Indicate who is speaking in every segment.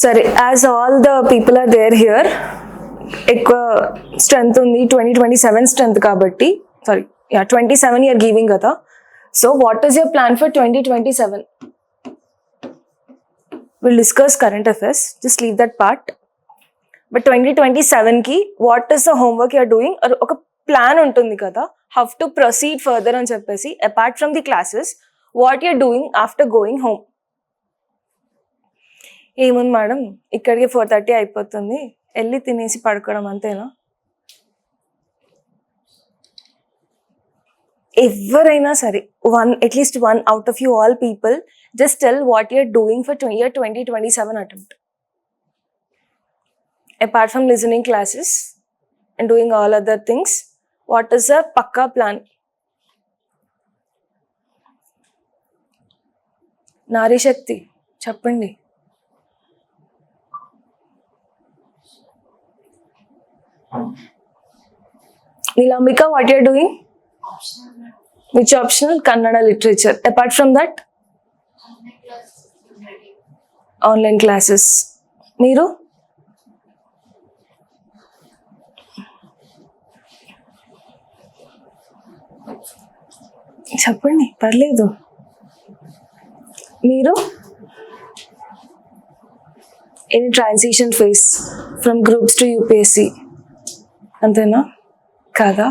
Speaker 1: సరే, as all the people are there here, ఎక్కువ strength ఉంది 2027 స్ట్రెంత్ కాబట్టి, సారీ 27 ఇయర్ గివింగ్ కదా. So what is your plan for 2027? Will discuss current affairs, just leave that part. But 2027కి what is the homework you're doing? ఒక plan ఉంటుంది కదా, how to proceed further అని చెప్పేసి, apart from the classes, what you're doing after going home. ఏముంది madam, ఇక్కడికి 4:30 అయిపోతుంది, వెళ్ళి తినేసి పడుకోవడం అంతేనా? ఎవరైనా సరే, at least one out of you all people, just tell what you're doing for year 2027 attempt. Apart from listening classes and doing all other things, what is the pakka plan? Nari Shakti, చెప్పండి. Nilambika, what you are doing? Which optional? Kannada literature. Apart from that? Online classes. Meeru? చెప్పండి, పర్లేదు. మీరు in transition phase from groups to UPSC, అంతేనా కాదా?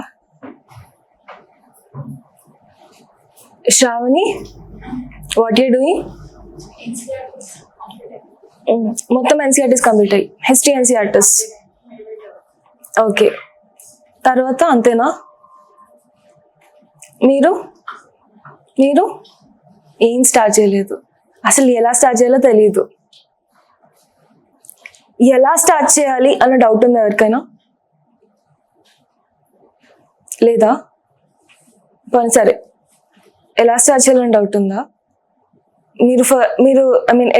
Speaker 1: Shravani, what you doing? మొత్తం NCERTs complete అయ్యి, history NCERTs. Okay, తర్వాత అంతేనా? మీరు ఏం స్టార్ట్ చేయలేదు, అసలు ఎలా స్టార్ట్ చేయాలో తెలియదు. ఎలా స్టార్ట్ చేయాలి అన్న డౌట్ ఉంది ఎవరికైనా? లేదా? సరే, ఎలా స్టార్ట్ చేయాలని డౌట్ ఉందా? మీరు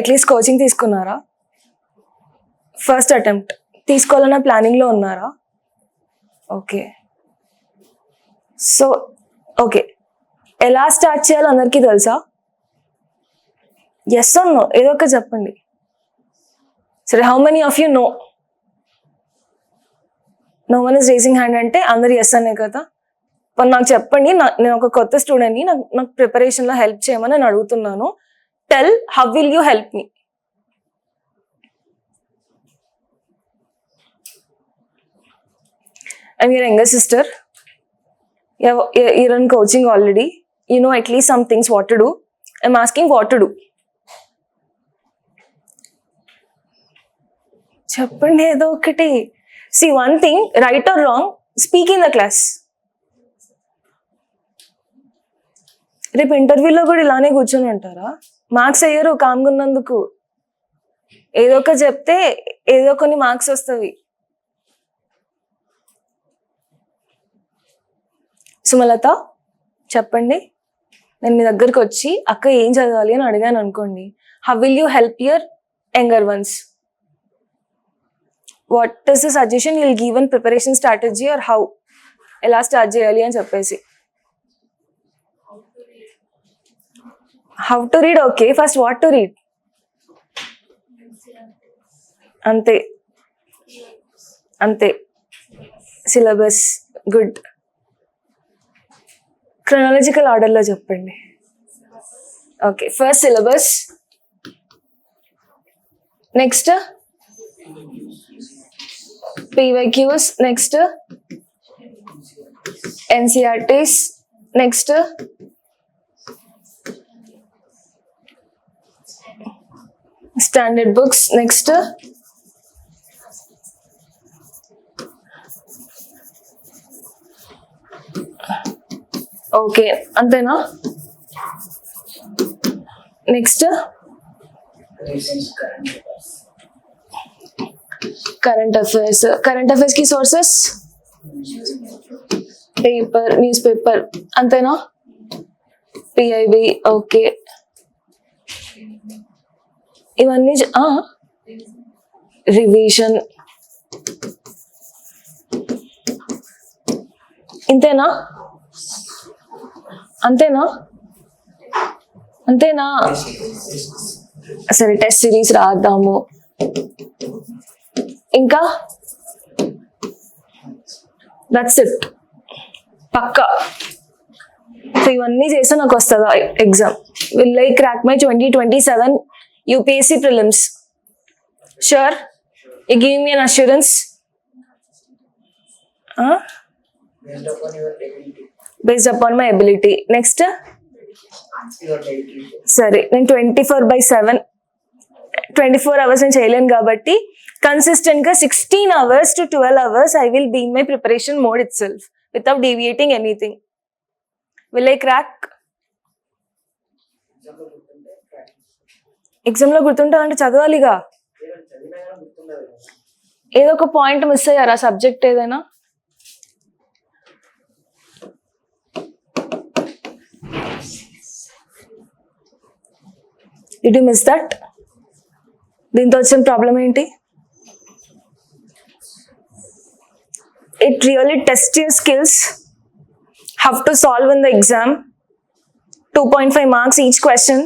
Speaker 1: అట్లీస్ట్ కోచింగ్ తీసుకున్నారా? ఫస్ట్ అటెంప్ట్ తీసుకోవాలన్న ప్లానింగ్లో ఉన్నారా? ఓకే, సో ఓకే, ఎలా స్టార్ట్ చేయాలో అందరికీ తెలుసా? ఎస్ ఆర్ నో, ఏదో ఒక చెప్పండి. సరే, how many of you know? No one is raising hand అంటే అందరు ఎస్ అనే కదా. నాకు చెప్పండి, నేను ఒక కొత్త స్టూడెంట్ని, నాకు ప్రిపరేషన్లో హెల్ప్ చేయమని నేను అడుగుతున్నాను. Tell, how will you help me? I'm your younger sister. You're in coaching already. You know at least some things what to do. I'm asking what to do. చెప్పండి ఏదో ఒకటి. See, one thing, right or wrong, speak in the class. రేపు ఇంటర్వ్యూలో కూడా ఇలానే కూర్చొని ఉంటారా? Marks అయ్యారు కామ్గా ఉన్నందుకు. ఏదో ఒక చెప్తే ఏదో కొన్ని మార్క్స్ వస్తాయి. సుమలత, చెప్పండి. నేను మీ దగ్గరకు వచ్చి అక్క ఏం చదవాలి అని అడిగాను అనుకోండి, how will you help your younger ones? What is the suggestion will give in preparation strategy or how? ఎలా స్టార్ట్ చేయాలి అని చెప్పేసి. How to read, okay. First what to read? అంతే అంతే. Syllabus good. క్రొనాలజికల్ ఆర్డర్లో చెప్పండి. Okay, first syllabus, next PYQs, next NCERTs, next standard books, next okay, అంతేనా? Next current affairs. కరెంట్ అఫైర్స్ కి సోర్సెస్ పేపర్, న్యూస్ పేపర్, అంతేనా? PIB, okay. ఇవన్నీ రివిజన్, ఇంతేనా? అంతేనా? అంతేనా? సరే, టెస్ట్ సిరీస్ రాద్దాము. ఇంకా దట్స్ ఇట్ పక్కా. సో ఇవన్నీ చేస్తే నాకు వస్తుందా exam? Will I crack my 2027 UPSC prelims? Sure? You give me an assurance? Based upon my ability. Next? సరే, నేను 24/7 24 hours నేను చేయలేను కాబట్టి కన్సిస్టెంట్ గా 16 hours to 12 hours I will be in my preparation mode itself without deviating anything. Will I crack? Exam లో గుర్తుంటానంటే చదవాలిగా. ఏదో ఒక point miss అయ్యారా సబ్జెక్ట్ ఏదైనా? Did you miss that? దీంతో వచ్చిన ప్రాబ్లం ఏంటి? It really tests your skills. Have to solve in the exam. 2.5 marks each question.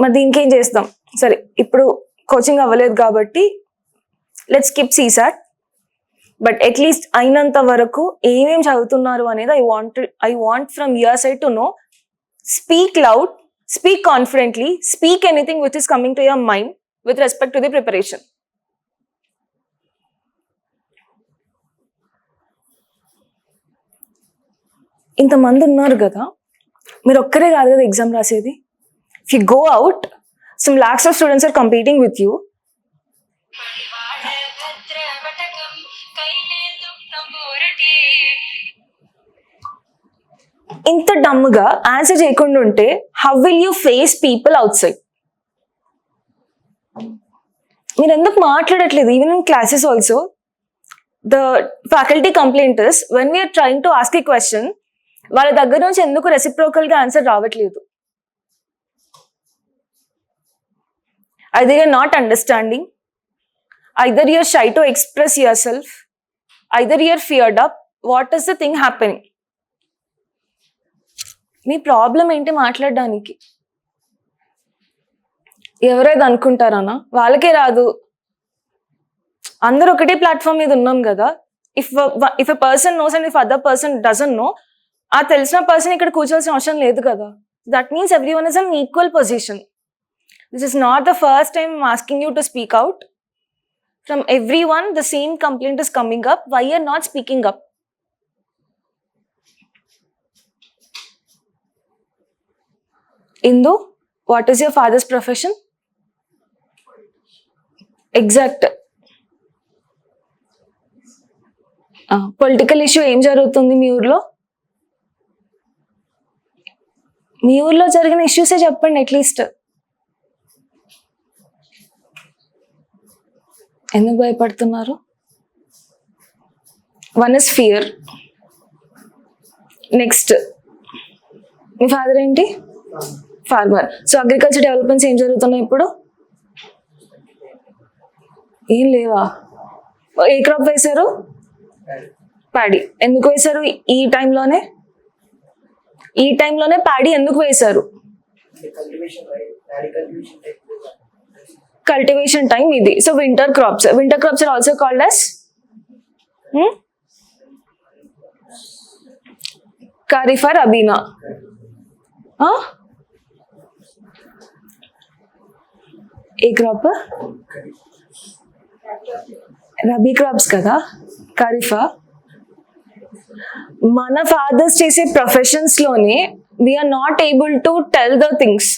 Speaker 1: మరి దీనికి ఏం చేస్తాం? సరే, ఇప్పుడు కోచింగ్ అవ్వలేదు కాబట్టి let's skip CSAT. But at least అయినంత వరకు ఏమేం చదువుతున్నారు అనేది I want from your side to know. Speak loud, speak confidently, speak anything which is coming to your mind with respect to the preparation. ఇంతమంది ఉన్నారు కదా, మీరు ఒక్కరే కాదు కదా ఎగ్జామ్ రాసేది. If you go out, some lakhs of students are competing with you. ఇంత డమ్గా answer చేయకుండా ఉంటే how will you face people outside? మీరు ఎందుకు మాట్లాడట్లేదు? Even in classes also the faculty complaint is when we are trying to ask a question, వాళ్ళ దగ్గర నుంచి ఎందుకు రెసిప్రోకల్ గా ఆన్సర్ రావట్లేదు. Either you are not understanding, either you are shy to express yourself, either you are feared up. What is the thing happening? మీ problem ఏంటి మాట్లాడడానికి? ఎవరైతే అనుకుంటారన్నా వాళ్ళకే రాదు. అందరూ ఒకటే ప్లాట్ఫామ్ మీద ఉన్నాం కదా. If a person knows and if other person doesn't know, ఆ తెలిసిన పర్సన్ ఇక్కడ కూర్చోవాల్సిన అవసరం లేదు కదా. That means everyone is on equal position. This is not the first time asking you to speak out. From everyone the same complaint is coming up. Why are not speaking up? Indu, what is your father's profession? Exact. Political issue ఏం జరుగుతుంది మీ ఊర్లో? మీ ఊర్లో జరిగిన ఇష్యూసే చెప్పండి at least. ఎందుకు భయపడుతున్నారు? One is fear. Next, మీ father ఏంటి? ఫార్మర్. సో అగ్రికల్చర్ డెవలప్మెంట్స్ ఏం జరుగుతున్నాయి ఇప్పుడు? ఏం లేవా? ఏ క్రాప్ వేశారు? ప్యాడీ. ఎందుకు వేశారు ఈ టైంలోనే? ఈ టైంలోనే ప్యాడీ ఎందుకు వేశారు? కల్టివేషన్ టైం ఇది. So winter crops are also called as kharif or రబీనా? ఏ క్రాప్? రబీ క్రాప్స్ కదా, ఖరీఫా? మన ఫాదర్స్ చేసే ప్రొఫెషన్స్ లోనే we are not able to tell the things.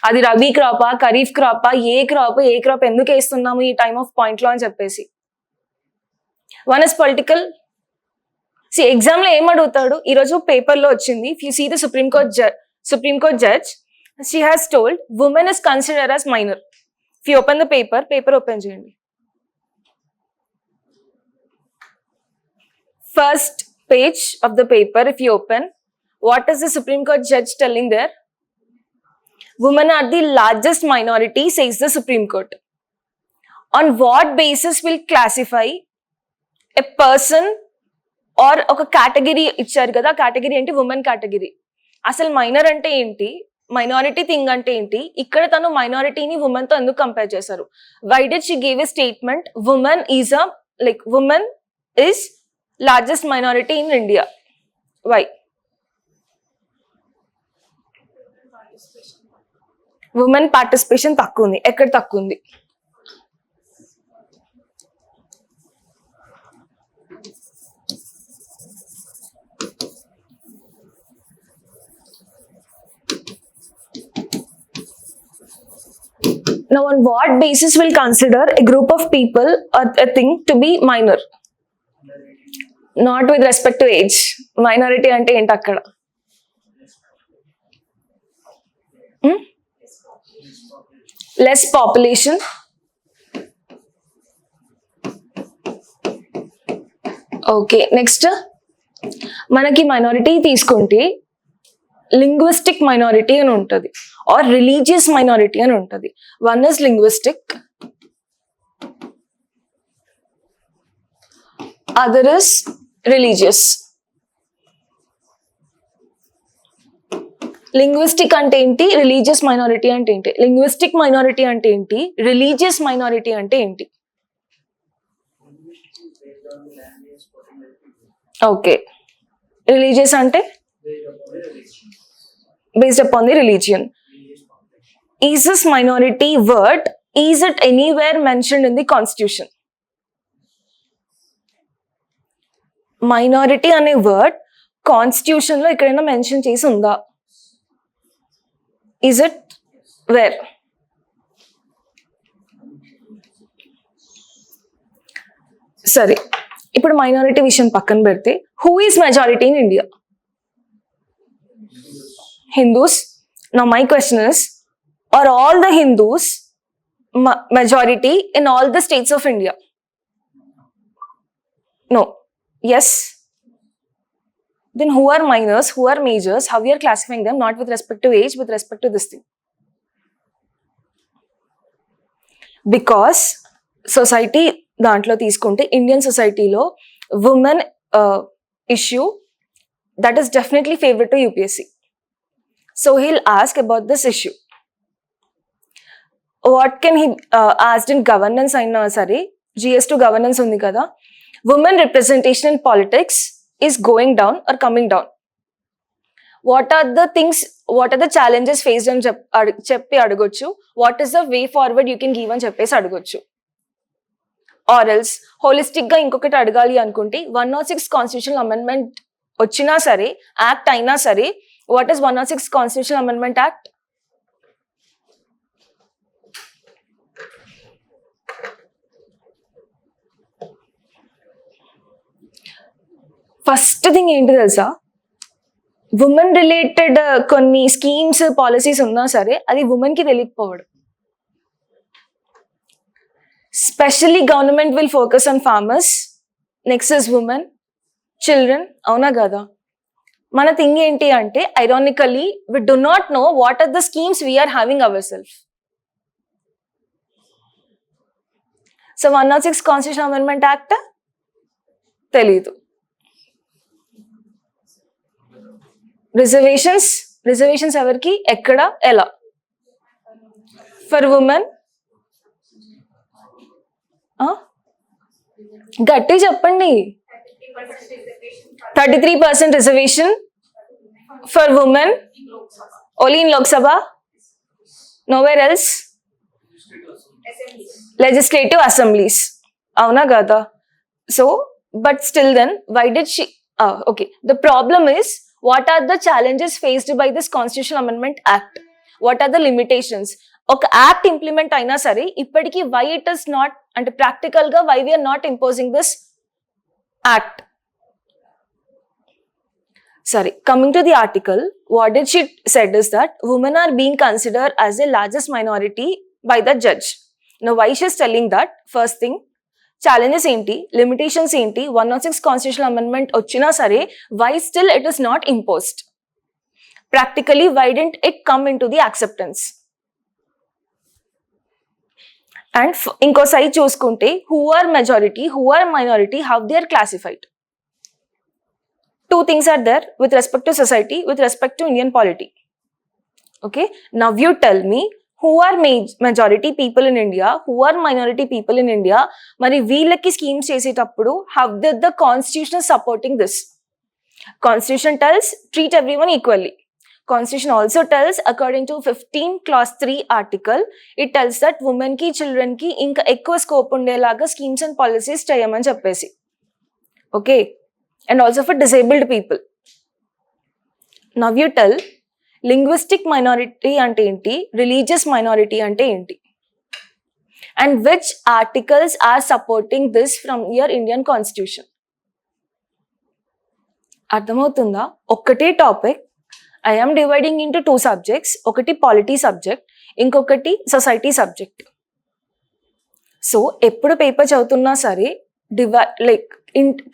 Speaker 1: అది రబీ క్రాపా, ఖరీఫ్ క్రాపా, ఏ క్రాప్ ఎందుకు వేస్తున్నాము ఈ టైమ్ ఆఫ్ పాయింట్ లో అని చెప్పేసి. One is political. ఎగ్జామ్ లో ఏం అడుగుతాడు? ఈరోజు పేపర్ లో వచ్చింది. If you see the Supreme Court judge, she has told woman is considered as minor. If you open the paper open చేయండి. First page of the paper, if you open, what is the Supreme Court judge telling there? Women are the largest minority, says the Supreme Court. On what basis will classify a person or ఒక category ఇచ్చారు కదా, category ఏంటి? Women category. అసలు minor అంటే ఏంటి? Minority thing అంటే ఏంటి, ఇక్కడ తను మైనారిటీని ఉమెన్ తో ఎందుకు కంపేర్ చేశారు? Why did she give a statement women is a like women is largest minority in India? Why? Women participation తక్కువ ఉంది. ఎక్కడ తక్కువ ఉంది? Now, on what basis will consider a group of people or a thing to be minor? Not with respect to age. Minority ante enti akkada? Less population. Okay, next. మనకి minority తీసుకుంటే linguistic minority అని ఉంటుంది, are religious minority అని ఉంటుంది. One is linguistic, other is religious. Linguistic అంటే ఏంటి, religious minority అంటే ఏంటి? లింగ్విస్టిక్ మైనారిటీ అంటే ఏంటి, రిలీజియస్ మైనారిటీ అంటే ఏంటి? ఓకే, రిలీజియస్ అంటే based upon the religion. Is this minority word, is it anywhere mentioned in the constitution? Minority అనే word కాన్స్టిట్యూషన్ లో ఎక్కడైనా మెన్షన్ చేసి ఉందా? Is it where? సరే, ఇప్పుడు మైనారిటీ విషయం పక్కన పెడితే who is majority in India? Hindus. Now my question is, are all the Hindus majority in all the states of India? No. Yes. Then who are minors, who are majors, how we are classifying them, not with respect to age, with respect to this thing? Because society దాంట్లో తీసుకుంటే Indian సొసైటీలో women issue that is definitely favourite to UPSC. So he'll ask about this issue. What can he asked in governance aina sare, GS2 governance undi kada, women representation in politics is going down or coming down. What are the things, what are the challenges faced అని చెప్పి అడగొచ్చు. What is the way forward you can give అని చెప్పేసి అడగొచ్చు. Or else holistic గా ఇంకొకటి అడగాలి అనుకుంటే 106 కాన్స్టిట్యూషనల్ అమెండ్మెంట్ వచ్చినా సరే, యాక్ట్ అయినా సరే, what is 106 Constitutional Amendment Act? First thing ఏంటి తెలుసా, ఉమెన్ రిలేటెడ్ కొన్ని స్కీమ్స్ పాలసీస్ ఉన్నా సరే అది ఉమెన్ కి తెలియకపోవడం. Specially government will focus on farmers, next is women, children. అవునా కదా? మన థింగ్ ఏంటి అంటే ironically we do not know what are the schemes we are having ourself. So 106 Constitution Amendment Act తెలీదు. రిజర్వేషన్స్ ఎవరికి, ఎక్కడ, ఎలా? ఫర్ ఉమెన్ గట్టి చెప్పండి. 33% reservation for women only in Lok Sabha, nowhere else. Legislative assemblies. Avuna gada. So, but still then, why did she? Okay. The problem is, what are the challenges faced by this Constitutional Amendment Act? What are the limitations? ఒక act implement అయినా సరే ఇప్పటికీ why it is not అంటే practical గా why we are not imposing this act? Sorry, coming to the article, what did she said is that women are being considered as the largest minority by the judge. Now, why she is telling that? First thing, challenges enti, limitations enti, 106 constitutional amendment ochina sare, why still it is not imposed? Practically, why didn't it come into the acceptance? And inko side chuskunte, who are majority, who are minority, how they are classified? Two things are there with respect to society, with respect to Indian polity. Okay, now you tell me who are majority people in India, who are minority people in India, మరి వీళ్ళకి schemes చేసేటప్పుడు how did the constitution supporting this? Constitution tells treat everyone equally. Constitution also tells, according to 15 clause 3 article, it tells that women ki, children ki ఇంకా ఎక్కువ scope ఉండేలాగా schemes and policies చేయమని చెప్పేసి. Okay, and also for disabled people. Now you tell linguistic minority అంటే ఏంటి, religious minority అంటే ఏంటి, and which articles are supporting this from your Indian constitution. అర్థమవుతుందా? ఒక్కటే topic I am dividing into 2 subjects. ఒకటి polity subject, ఇంకొకటి society subject. So ఎప్పుడు paper చదువుతున్నా సరే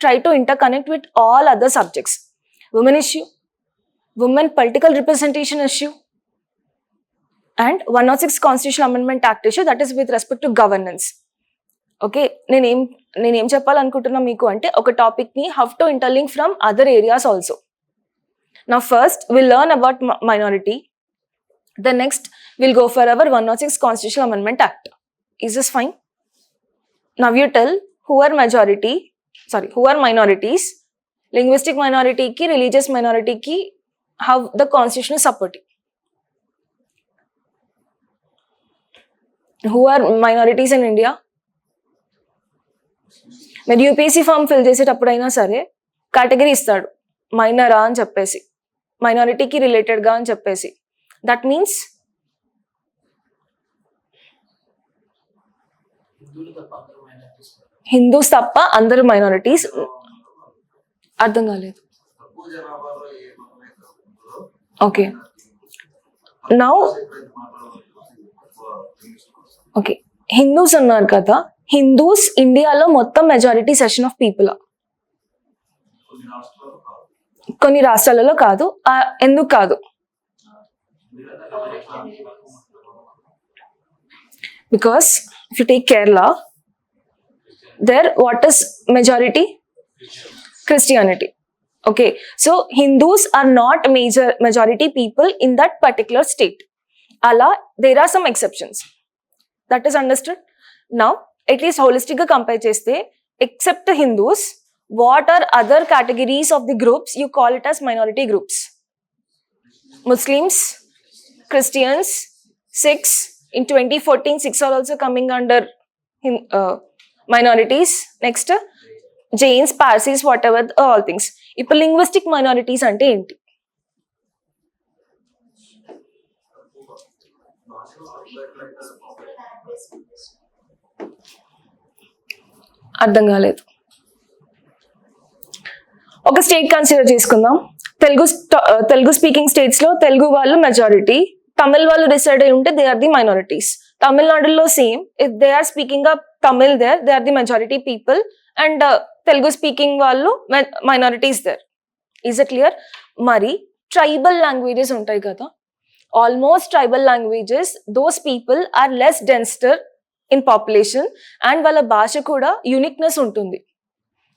Speaker 1: try to interconnect with all other subjects. Women issue, women political representation issue, and 106 Constitutional Amendment Act issue, that is with respect to governance. Okay, నేనేం చెప్పాలనుకుంటున్నా మీకు అంటే ఒక టాపిక్ని how to interlink from other areas also. Now first we'll learn about minority, the next we'll go for our 106 Constitutional Amendment Act. Is this fine? Now you tell who are minorities, linguistic minority ki, religious minority ki, how the constitution is supporting. Who are minorities in India? మీరు UPSC form fill చేసేటప్పుడైనా సరే category ఇస్తాడు, మైనరా అని చెప్పేసి, మైనారిటీకి రిలేటెడ్గా అని చెప్పేసి. That means Hindus తప్ప అందరూ మైనారిటీస్. అర్థం కాలేదు. ఓకే, నౌ ఓకే, హిందూస్ ఉన్నారు కదా, హిందూస్ ఇండియాలో మొత్తం మెజారిటీ సెషన్ ఆఫ్ పీపుల్. కొన్ని రాష్ట్రాలలో కాదు. ఎందుకు కాదు? Because if you take Kerala, there what is majority? Christianity. Okay, so Hindus are not majority people in that particular state. Allah, there are some exceptions. That is understood. Now, at least holistic ga compare cheste, except Hindus, what are other categories of the groups you call it as minority groups? Muslims, Christians, Sikhs. In 2014, Sikhs are also coming under minorities. Next, Jains, Parsis, whatever, all things. ఇప్పుడు linguistic minorities అంటే ఏంటి? అర్థం కాలేదు. ఒక state consider చేసుకుందాం. Telugu speaking states లో తెలుగు వాళ్ళు majority, Tamil వాళ్ళు డిసైడ్ అయి ఉంటే దే ఆర్ ది మైనారిటీస్. తమిళనాడులో same, if they are speaking up Tamil there, they are the majority people, and Telugu speaking వాళ్ళు minorities there. Is it clear? మరి ట్రైబల్ లాంగ్వేజెస్ ఉంటాయి కదా, almost tribal languages, those people are less denser in population, and వాళ్ళ భాష కూడా యూనిక్నెస్ ఉంటుంది,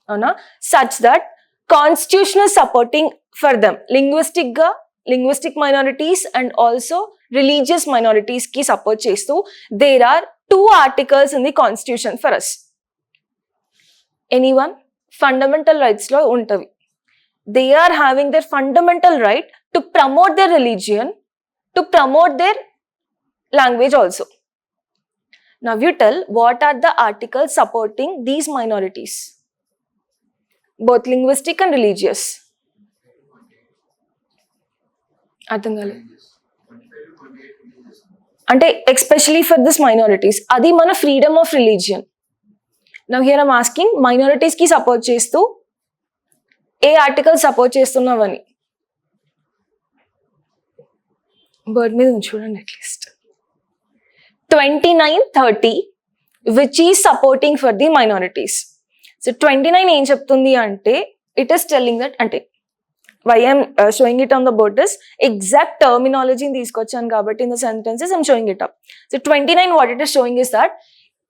Speaker 1: అవునా? Such that constitution is supporting for them linguistic minorities and also religious minorities కి సపోర్ట్ చేస్తూ there are 2 articles in the constitution for us. Anyone? Fundamental rights lo untavi. They are having their fundamental right to promote their religion, to promote their language also. Now you tell what are the articles supporting these minorities, both linguistic and religious. అర్థం కాలేదు. అంటే especially for this minorities, అది మన freedom of religion. Now here I'm asking, minorities కి support చేస్తూ ఏ article support చేస్తున్నావని. Bird మీద చూడండి at least 29-30 which is supporting for the minorities. So 29 ఏం చెప్తుంది అంటే, ఇట్ ఈస్ టెల్లింగ్ దట్, అంటే why I'm showing it on the board is exact terminology in these questions kabatti in the sentences I'm showing it up. So 29, what it is showing is that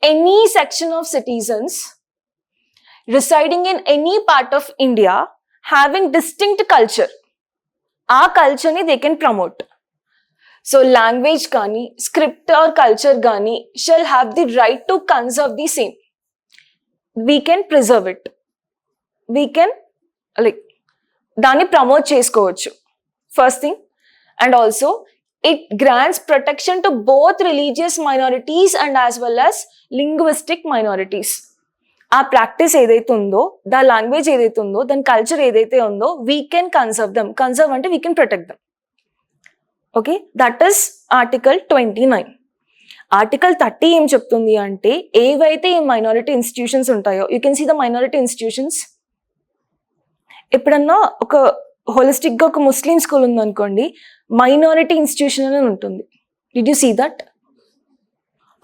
Speaker 1: any section of citizens residing in any part of India having distinct culture, our culture ni they can promote. So language కానీ script or culture కానీ shall have the right to conserve the same. We can preserve it, we can like దాన్ని promote చేసుకోవచ్చు first thing. And also it grants protection to both religious minorities and as well as linguistic minorities. ఆ practice ఏదైతే ఉందో, దా language ఏదైతే ఉందో, దాని culture ఏదైతే ఉందో, we can conserve them. Conserve అంటే we can protect them. Okay, that is article 29. Article 30 ఏం చెప్తుంది అంటే, ఏవైతే ఈ మైనారిటీ ఇన్స్టిట్యూషన్స్ ఉంటాయో, you can see the minority institutions. ఎప్పుడన్నా ఒక హోలిస్టిక్గా ఒక ముస్లిం స్కూల్ ఉందనుకోండి, మైనారిటీ ఇన్స్టిట్యూషన్ అని ఉంటుంది. Did you see that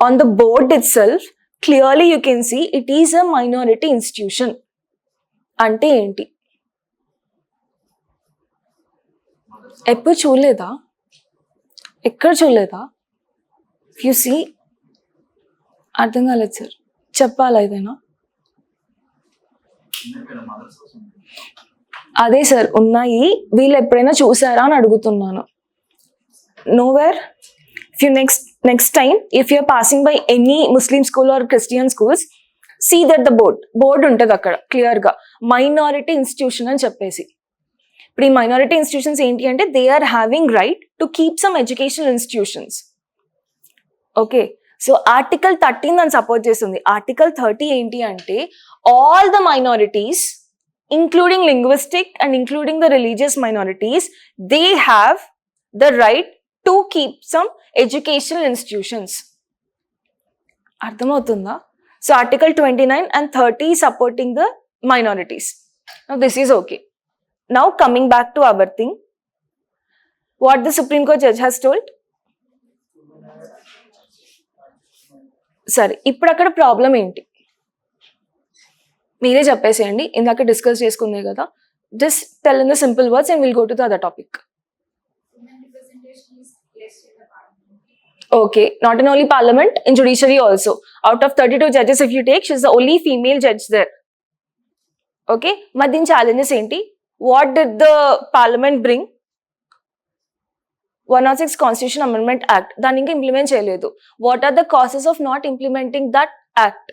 Speaker 1: on the board itself? Clearly you can see it is a minority institution. అంటే ఏంటి? ఎప్పుడు చూడలేదా? ఎక్కడ చూడలేదా? యూ సీ, అర్థం కాలేదు సార్, చెప్పాలా ఏదైనా? అదే సార్ ఉన్నాయి, వీళ్ళు ఎప్పుడైనా చూసారా అని అడుగుతున్నాను. Nowhere. If you next time if you are passing by any Muslim school or Christian schools, see that the board ఉంటుంది అక్కడ క్లియర్గా మైనారిటీ ఇన్స్టిట్యూషన్ అని చెప్పేసి. ఇప్పుడు ఈ మైనారిటీ ఇన్స్టిట్యూషన్స్ ఏంటి అంటే, they are having right to keep some educational institutions. Okay, so article 13 దాన్ని సపోర్ట్ చేస్తుంది. ఆర్టికల్ 30 ఏంటి అంటే, all the minorities including linguistic and including the religious minorities, they have the right to keep some educational institutions. అర్థమవుతుందా? So article 29 and 30 supporting the minorities. Now this is okay. Now coming back to our thing, what the Supreme Court judge has told. సరే, ఇప్పుడు అక్కడ problem ఏంటి మీరే చెప్పేసేయండి. ఇందాక discuss చేసుకుందే కదా, just tell in the simple words and will go to the other topic. Okay, not in only parliament, in judiciary also. Out of 32 judges if you take, she is the only female judge there. Okay, మరి దీని challenges ఏంటి? What did the parliament bring? 106 Constitution Amendment Act. దాన్ని ఇంకా implement చేయలేదు. What are the causes of not implementing that act?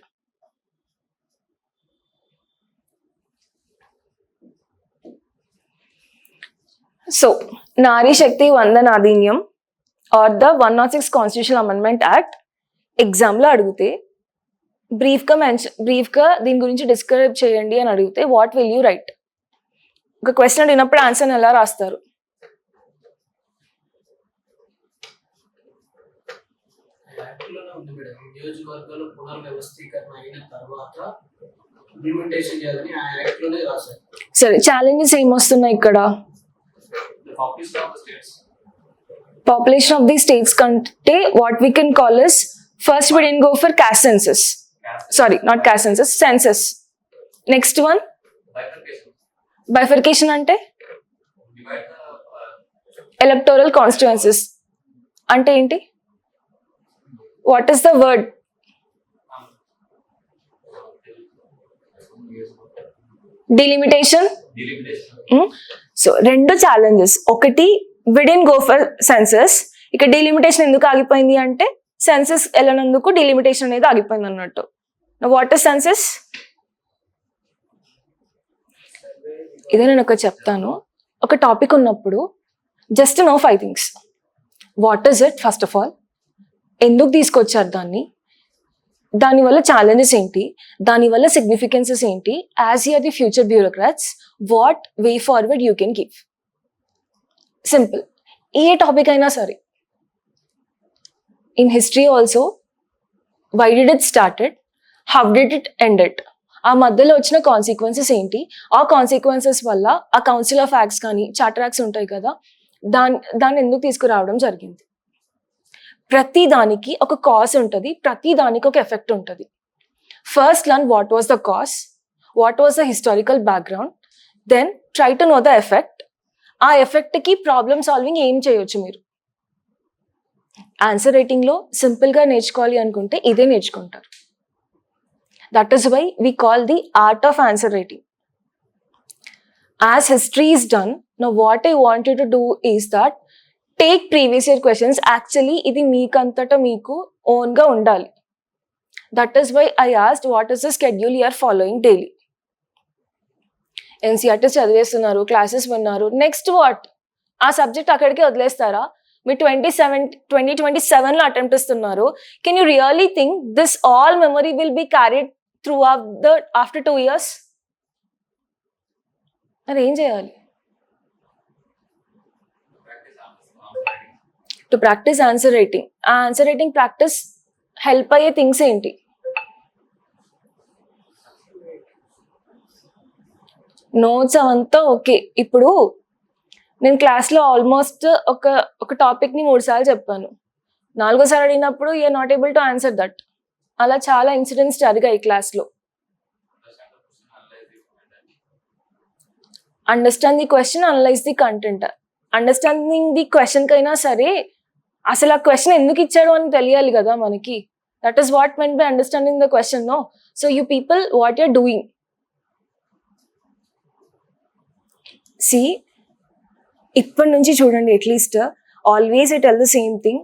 Speaker 1: So, Nari Shakti Vandan Adhinyam or the 106 Constitutional Amendment Act exam లో అడిగితే బ్రీఫ్గా దీని గురించి డిస్క్రైబ్ చేయండి అని అడిగితే వాట్ విల్ యూ రైట్? ఒక క్వశ్చన్ అడిగినప్పుడు ఆన్సర్ని ఎలా రాస్తారు? సరే, ఛాలెంజెస్ ఏమొస్తున్నాయి ఇక్కడ? Population of the states కంటే what we can call is, first we didn't go for caste census. Sorry, not caste census, census. Next one, bifurcation అంటే electoral constituencies అంటే ఏంటి? What is the word? Delimitation. So రెండు challenges. ఒకటి, we didn't go for census. ఇక్కడ delimitation ఎందుకు ఆగిపోయింది అంటే, census వెళ్ళినందుకు డీలిమిటేషన్ అనేది ఆగిపోయింది అన్నట్టు. What is census? ఇదే నేను ఒక చెప్తాను. ఒక టాపిక్ ఉన్నప్పుడు just know 5 things. What is it first of all, ఎందుకు తీసుకొచ్చారు దాన్ని, దానివల్ల ఛాలెంజెస్ ఏంటి, దానివల్ల సిగ్నిఫికెన్సెస్ ఏంటి, as you are the future bureaucrats, what way forward you can give. Simple. ఏ టాపిక్ అయినా సరే, in history also, why did it started, how did it ended, ఆ మధ్యలో వచ్చిన కాన్సిక్వెన్సెస్ ఏంటి, ఆ కాన్సిక్వెన్సెస్ వల్ల ఆ కౌన్సిల్ ఆఫ్ యాక్ట్స్ కానీ చార్టర్ యాక్ట్స్ ఉంటాయి కదా, దాన్ని ఎందుకు తీసుకురావడం జరిగింది. ప్రతి దానికి ఒక కాజ్ ఉంటుంది, ప్రతి దానికి ఒక ఎఫెక్ట్ ఉంటుంది. First learn what was the cause, what was the historical background, then try to know the effect. ఆ ఎఫెక్ట్కి ప్రాబ్లమ్ సాల్వింగ్ ఏం చేయొచ్చు మీరు. ఆన్సర్ రైటింగ్లో సింపుల్గా నేర్చుకోవాలి అనుకుంటే ఇదే నేర్చుకుంటారు. That is why we call the art of answer writing. As history is done, now what I want you to do is that take previous year questions. Actually ఇది మీకంతటా మీకు ఓన్గా ఉండాలి. That is why I asked what is the schedule you are following daily. NCERTs చదివేస్తున్నారు, classes విన్నారు, next what? ఆ subject అక్కడికే వదిలేస్తారా? మీరు 2027లో అటెంప్ట్ ఇస్తున్నారు. Can you really think this all memory will be carried through after 2 years? మరి ఏం చేయాలి? To practise answer writing. ఆ ఆన్సర్ రైటింగ్ ప్రాక్టీస్ హెల్ప్ అయ్యే థింగ్స్ ఏంటి? నోట్స్ అవంతా ఓకే. ఇప్పుడు నేను క్లాస్లో ఆల్మోస్ట్ ఒక టాపిక్ని 3 సార్లు చెప్పాను. 4సారి అడిగినప్పుడు you are not able to answer that. అలా చాలా ఇన్సిడెంట్స్ జరిగాయి క్లాస్లో. Understand the question, analyse the content. Understanding the question కైనా సరే అసలు ఆ క్వశ్చన్ ఎందుకు ఇచ్చాడు అని తెలియాలి కదా మనకి. That is what meant by understanding the question. No, so you people what you're doing. See, ఇప్పటి నుంచి చూడండి, at least always I tell the same thing,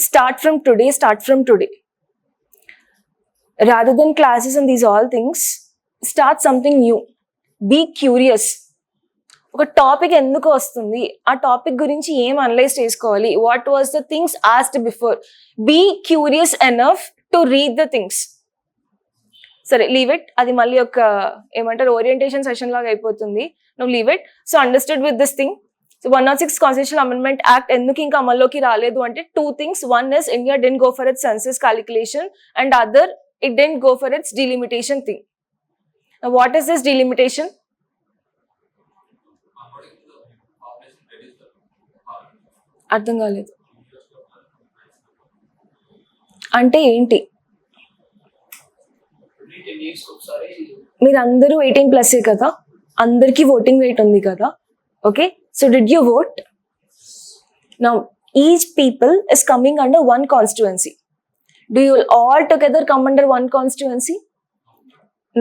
Speaker 1: start from today. Rather than classes and these all things, start something new. Be curious. ఒక topic ఎందుకు వస్తుంది, ఆ topic గురించి ఏం analyse చేసుకోవాలి, what was the things asked before. Be curious enough to read the things. సరే, leave it. అది మళ్ళీ ఒక ఏమంటారు ఓరియంటేషన్ సెషన్ లాగా అయిపోతుంది. నువ్వు leave it. So understood with this thing. So 106 constitutional amendment act ఎందుకు ఇంకా అమల్లోకి రాలేదు అంటే 2 things. One is India didn't go for its census calculation, and other, it didn't go for its delimitation thing. Now what is this delimitation? అర్థం కాలేదు. అంటే ఏంటి? మీరందరూ 18+ కదా, అందరికీ ఓటింగ్ రైట్ ఉంది కదా. Okay, so did you vote? Now each people is coming under one constituency. Do you all together come under one constituency?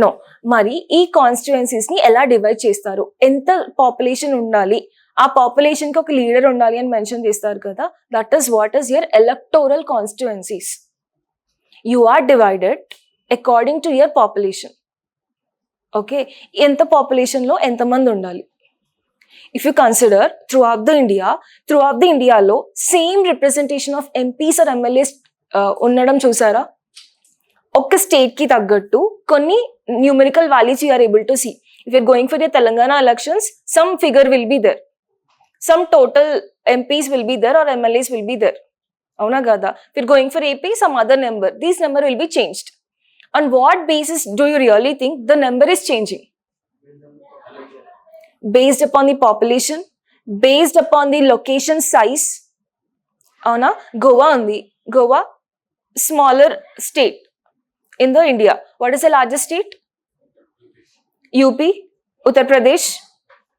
Speaker 1: No. మరి ఈ కాన్స్టిట్యుయెన్సీస్ ని ఎలా డివైడ్ చేస్తారు? ఎంత పాపులేషన్ ఉండాలి, ఆ పాపులేషన్ కి ఒక లీడర్ ఉండాలి అని మెన్షన్ చేస్తారు కదా. That is what is your electoral constituencies. You are divided according to your population. Okay, ఎంత పాపులేషన్ లో ఎంతమంది ఉండాలి? If you consider throughout the ఇండియాలో same representation of MPs or MLAs ఉండడం చూసారా? ఒక్క స్టేట్ కి తగ్గట్టు కొన్ని numerical values you are able to see. If you're going for the Telangana elections, some figure will be there, some total MPs will be there or MLAs will be there. Avuna kada. If you're going for AP, some other number. This number will be changed. On what basis do you really think the number is changing? Based upon the population, based upon the location size. Avuna, Goa undi. Goa, smaller state in the India. What is the largest state? UP, Uttar Pradesh.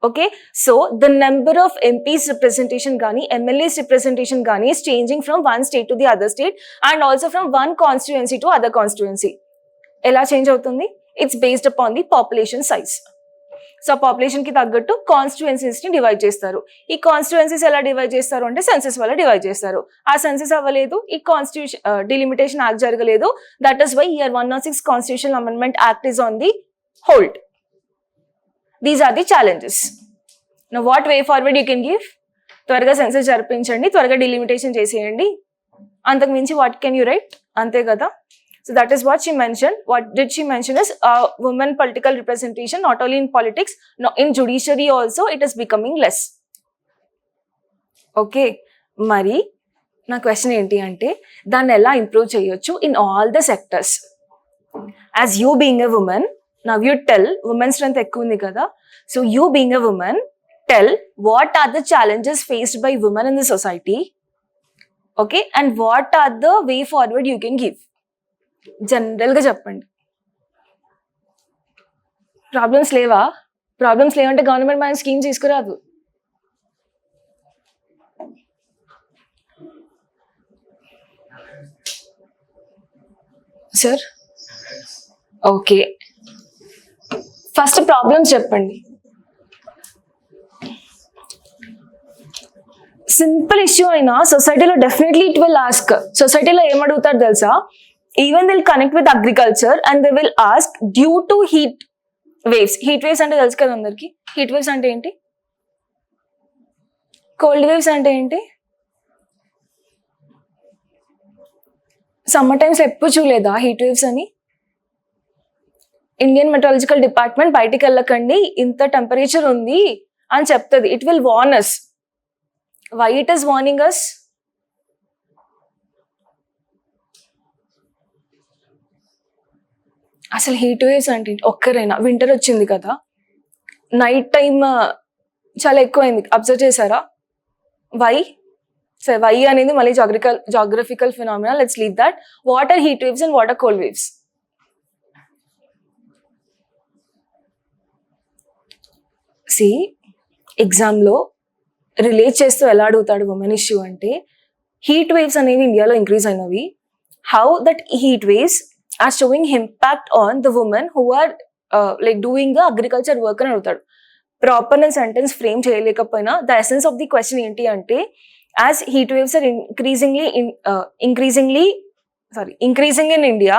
Speaker 1: Okay, so the number of MPs representation gani, MLAs representation gani is changing from one state to the other state, and also from one constituency to other constituency. Ela change avutundi? It's based upon the population size. So population ki taggattu constituencies ni divide chestaru. Ee constituencies ela divide chestaru ante census valla divide chestaru. Aa census avaledu, ee constitution delimitation act jaragaledu. That is why year 106 Constitutional Amendment Act is on the hold. These are the challenges. Now what way forward you can give? త్వరగా census జరిపించండి, త్వరగా delimitation చేసేయండి. అంతకు మించి what can you right? అంతే కదా. So that is what she mention. What did she mention is women political representation not only in politics, no, in judiciary also it is becoming less. Okay, మరి నా question ఏంటి అంటే దాన్ని ఎలా improve చేయొచ్చు in all the sectors? As you being a women, now you tell, women strength ఎక్కువ ఉంది కదా, so you being a woman, tell what are the challenges faced by women in the society, okay, and what are the way forward you can give. General గా చెప్పండి. Problems లేవంటే government మన scheme తీసుకురాదు. Sir, okay, first problems చెప్పండి. Simple issue అయినా సొసైటీలో definitely it will ask. సొసైటీలో ఏం అడుగుతారు తెలుసా? Even will connect with agriculture and they will ask due to heat waves. Heat waves అంటే తెలుసు కదా అందరికి. హీట్ వేవ్స్ అంటే ఏంటి? కోల్డ్ వేవ్స్ అంటే ఏంటి? సమ్మర్ టైమ్స్ ఎప్పుడు చూడలేదా హీట్ వేవ్స్ అని? ఇండియన్ మెట్రాలజికల్ డిపార్ట్మెంట్ బయటికి వెళ్ళకండి, ఇంత టెంపరేచర్ ఉంది అని చెప్తుంది. It will warn us. Why it is warning us? అసలు హీట్ వేవ్స్ అంటే ఒక్కరైనా వింటర్ వచ్చింది కదా, నైట్ టైమ్ చాలా ఎక్కువైంది, అబ్జర్వ్ చేశారా? వై? సరే, వై అనేది మళ్ళీ geographical phenomena, let's leave that. What are heat waves and what are cold waves? See, ఎగ్జామ్లో రిలేట్ చేస్తూ ఎలా అడుగుతాడు ఉమెన్ ఇష్యూ అంటే, హీట్ వేవ్స్ అనేవి ఇండియాలో ఇంక్రీజ్ అయినవి. How that heat waves are showing impact on the women who are like doing the agriculture work అని అడుగుతాడు. ప్రాపర్ నేను సెంటెన్స్ ఫ్రేమ్ చేయలేకపోయినా the essence of the question ఏంటి అంటే, as heat waves are increasing in India,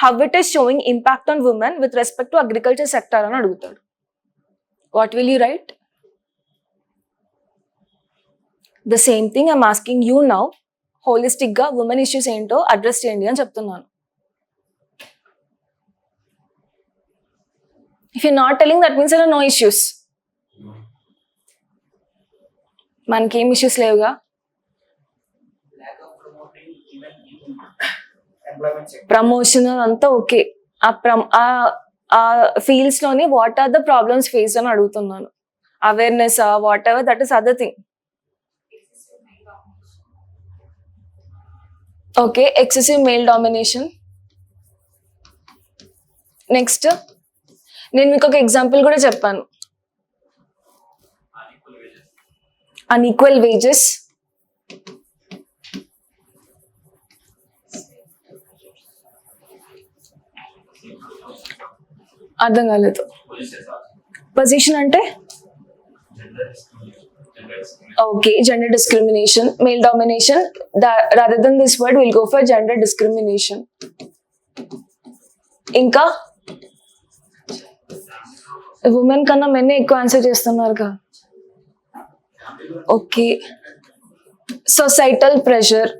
Speaker 1: how it is showing impact on women with respect to agriculture sector అని అడుగుతాడు. What will you write? The same thing I'm asking you now. Holistic గా women issues ఏంటో address చేయండి అని చెప్తున్నాను. If you're not telling, that means there are no issues. మనకేం issues లేవుగా. Promotion అంతా ఓకే. ఆ ఫీల్డ్స్ లోని what are the problems face అని అడుగుతున్నాను. Awareness whatever, that is other thing. Okay, excessive male domination. Next, నేను మీకు ఒక ఎగ్జాంపుల్ కూడా చెప్పాను. Unequal wages. అర్థం కాలేదు. పొజిషన్ అంటే okay, gender discrimination. Male domination, rather than this word will go for gender discrimination. ఇంకా ఉమెన్ కన్నా మెన్ ఎక్కువ ఆన్సర్ చేస్తున్నారుగా. Okay, societal pressure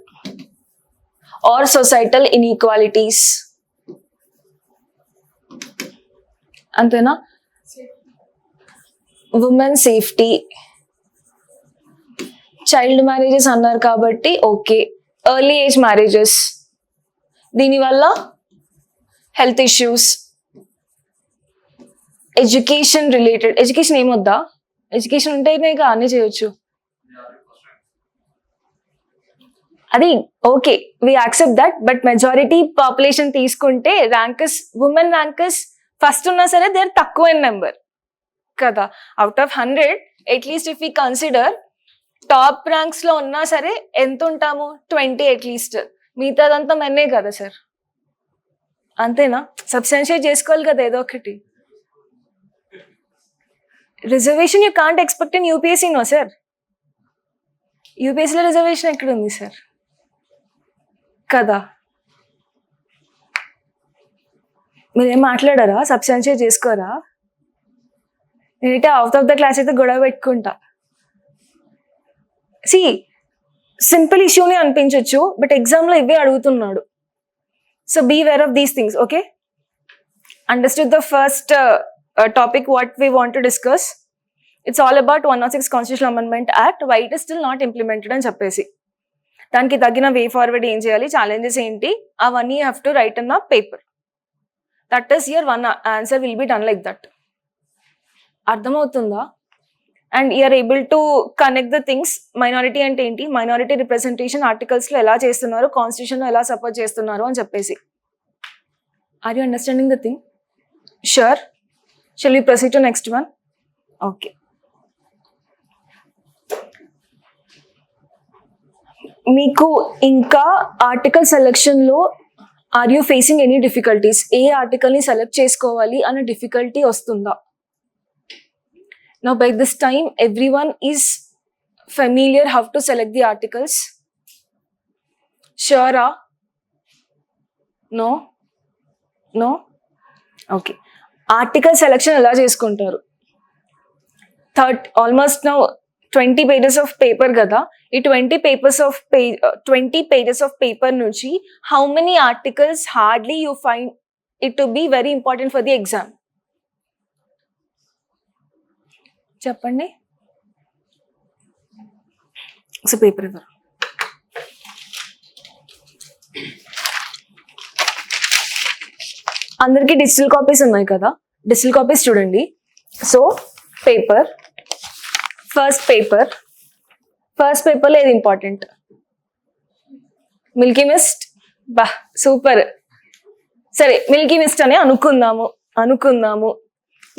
Speaker 1: or societal inequalities. అంతేనా? Women safety. చైల్డ్ మ్యారేజెస్ అన్నారు కాబట్టి ఓకే, ఎర్లీ ఏజ్ మ్యారేజెస్, దీనివల్ల health issues. Education related. Education ఏమొద్దా? Education ఉంటేనే అన్నీ చేయొచ్చు. అది okay, we accept that. But majority population తీసుకుంటే ర్యాంకర్స్, ఉమెన్ ర్యాంకర్స్ ఫస్ట్ ఉన్నా సరే దే ఆర్ తక్కువ ఇన్ నెంబర్ కదా. Out of 100, at least if we consider top ranks లో ఉన్నా సరే ఎంత ఉంటాము? 20 అట్లీస్ట్. మిగతాదంతా మెన్నే కదా సార్. అంతేనా? సబ్స్టాన్షియేట్ చేసుకోవాలి కదా ఏదో ఒకటి. Reservation you can't expect in UPSC, no sir. యూపీఎస్సీలో రిజర్వేషన్ ఎక్కడ ఉంది సార్ కదా? మీరేం మాట్లాడారా? సబ్స్టాన్షియేట్ చేసుకోరా? నేనైతే అవుట్ ఆఫ్ ద క్లాస్ అయితే గొడవ పెట్టుకుంటా. సి, సింపుల్ ఇష్యూని అనిపించవచ్చు, బట్ ఎగ్జామ్లో ఇవే అడుగుతున్నాడు. So beware of these things. Okay, understood the first topic what we want to discuss. It's all about 106 Constitutional Amendment Act, why it is still not implemented అని చెప్పేసి. దానికి తగిన way forward ఏం చేయాలి, challenges ఏంటి, అవన్నీ you have to write in a paper. That is your one answer will be done like that. అర్థమవుతుందా? And you're able to connect the things. Minority అంటే ఏంటి, మైనారిటీ రిప్రజెంటేషన్ ఆర్టికల్స్లో ఎలా చేస్తున్నారు, కాన్స్టిట్యూషన్లో ఎలా సపోర్ట్ చేస్తున్నారు అని చెప్పేసి. Are you understanding the thing? Sure. Shall we proceed to next one? Okay. మీకు ఇంకా ఆర్టికల్ సెలెక్షన్ లో are you facing any difficulties? ఏ ఆర్టికల్ ని సెలెక్ట్ చేసుకోవాలి అనే డిఫికల్టీ వస్తుందా? Now by this time everyone is familiar how to select the articles? Sure? No? No? Okay. Article selection ఎలా చేసుకుంటారు? Almost now 20 pages of paper కదా, ఈ 20 pages of paper నుంచి how many articles hardly you find it to be very important for the exam? చెప్పండి. ఒక paper ఇవ్వరు. అందరికి digital copies ఉన్నాయి కదా, డిజిటల్ కాపీస్ చూడండి. సో పేపర్, ఫస్ట్ పేపర్లో ఏది ఇంపార్టెంట్? Milky Mist. బా సూపర్. సరే మిల్కీ మిస్ట్ అని అనుకుందాము.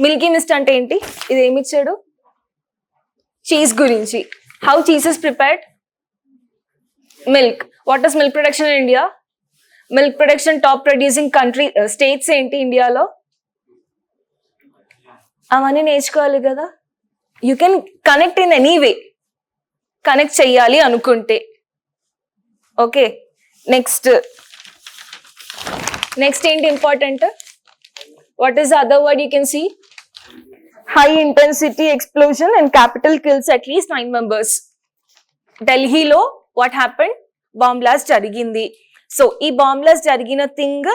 Speaker 1: మిల్కీ మిస్ట్ అంటే ఏంటి? ఇది ఏమి ఇచ్చాడు? చీజ్ గురించి. How cheese is prepared? Milk. What is milk production in India? Milk production top producing country states ఏంటి ఇండియాలో? అవన్నీ నేర్చుకోవాలి కదా. You can connect in any way, connect చెయ్యాలి అనుకుంటే. ఓకే, నెక్స్ట్ ఏంటి important? What is the other word you can see? High intensity explosion and capital kills at least 9 members. ఢిల్లీలో what happened? Bomb blast జరిగింది. సో ఈ bomb blast జరిగిన thing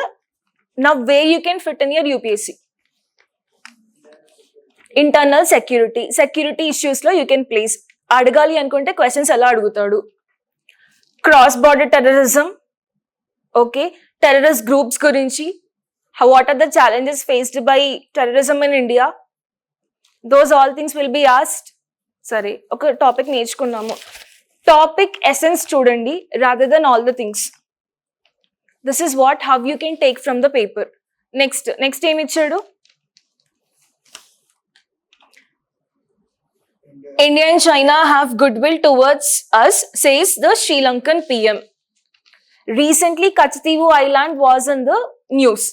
Speaker 1: నా వే you can fit in your UPSC. Internal security issues లో you can place. అడగాలి అనుకుంటే questions ఎలా అడుగుతాడు? Cross border terrorism, okay, terrorist groups గురించి. What are the challenges faced by terrorism in India? Those all things will be asked. సరే, ఒక topic నేర్చుకున్నాము. Topic essence చూడండి rather than all the things. This is how you can take from the paper. Next ఏమి ఇచ్చాడు? India and China have goodwill towards us, says the Sri Lankan PM. Recently, Kachativu Island was in the news.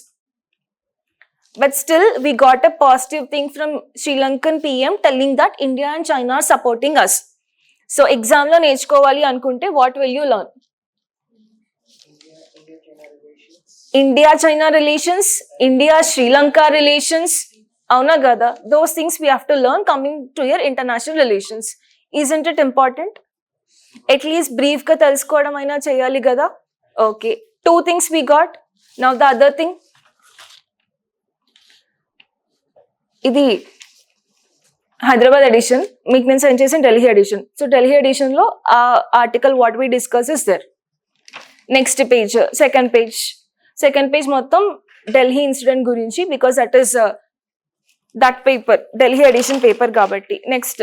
Speaker 1: But still, we got a positive thing from Sri Lankan PM telling that India and China are supporting us. So, exam lo నేర్చుకోవాలి అనుకుంటే what will you learn? India-China relations, India-Sri Lanka relations. అవునా కదా? Those things we have to learn coming to your international relations. Isn't it important? At least brief గా తెలుసుకోవడం అయినా చేయాలి కదా. Okay, 2 things we got. Now the other thing. ఇది Hyderabad edition, మీకు నేను సెండ్ చేసిన Delhi edition. So Delhi edition లో ఆ article what we discuss is there. Next page, second page మొత్తం ఢిల్లీ ఇన్సిడెంట్ గురించి, because that is that paper, Delhi edition paper కాబట్టి. Next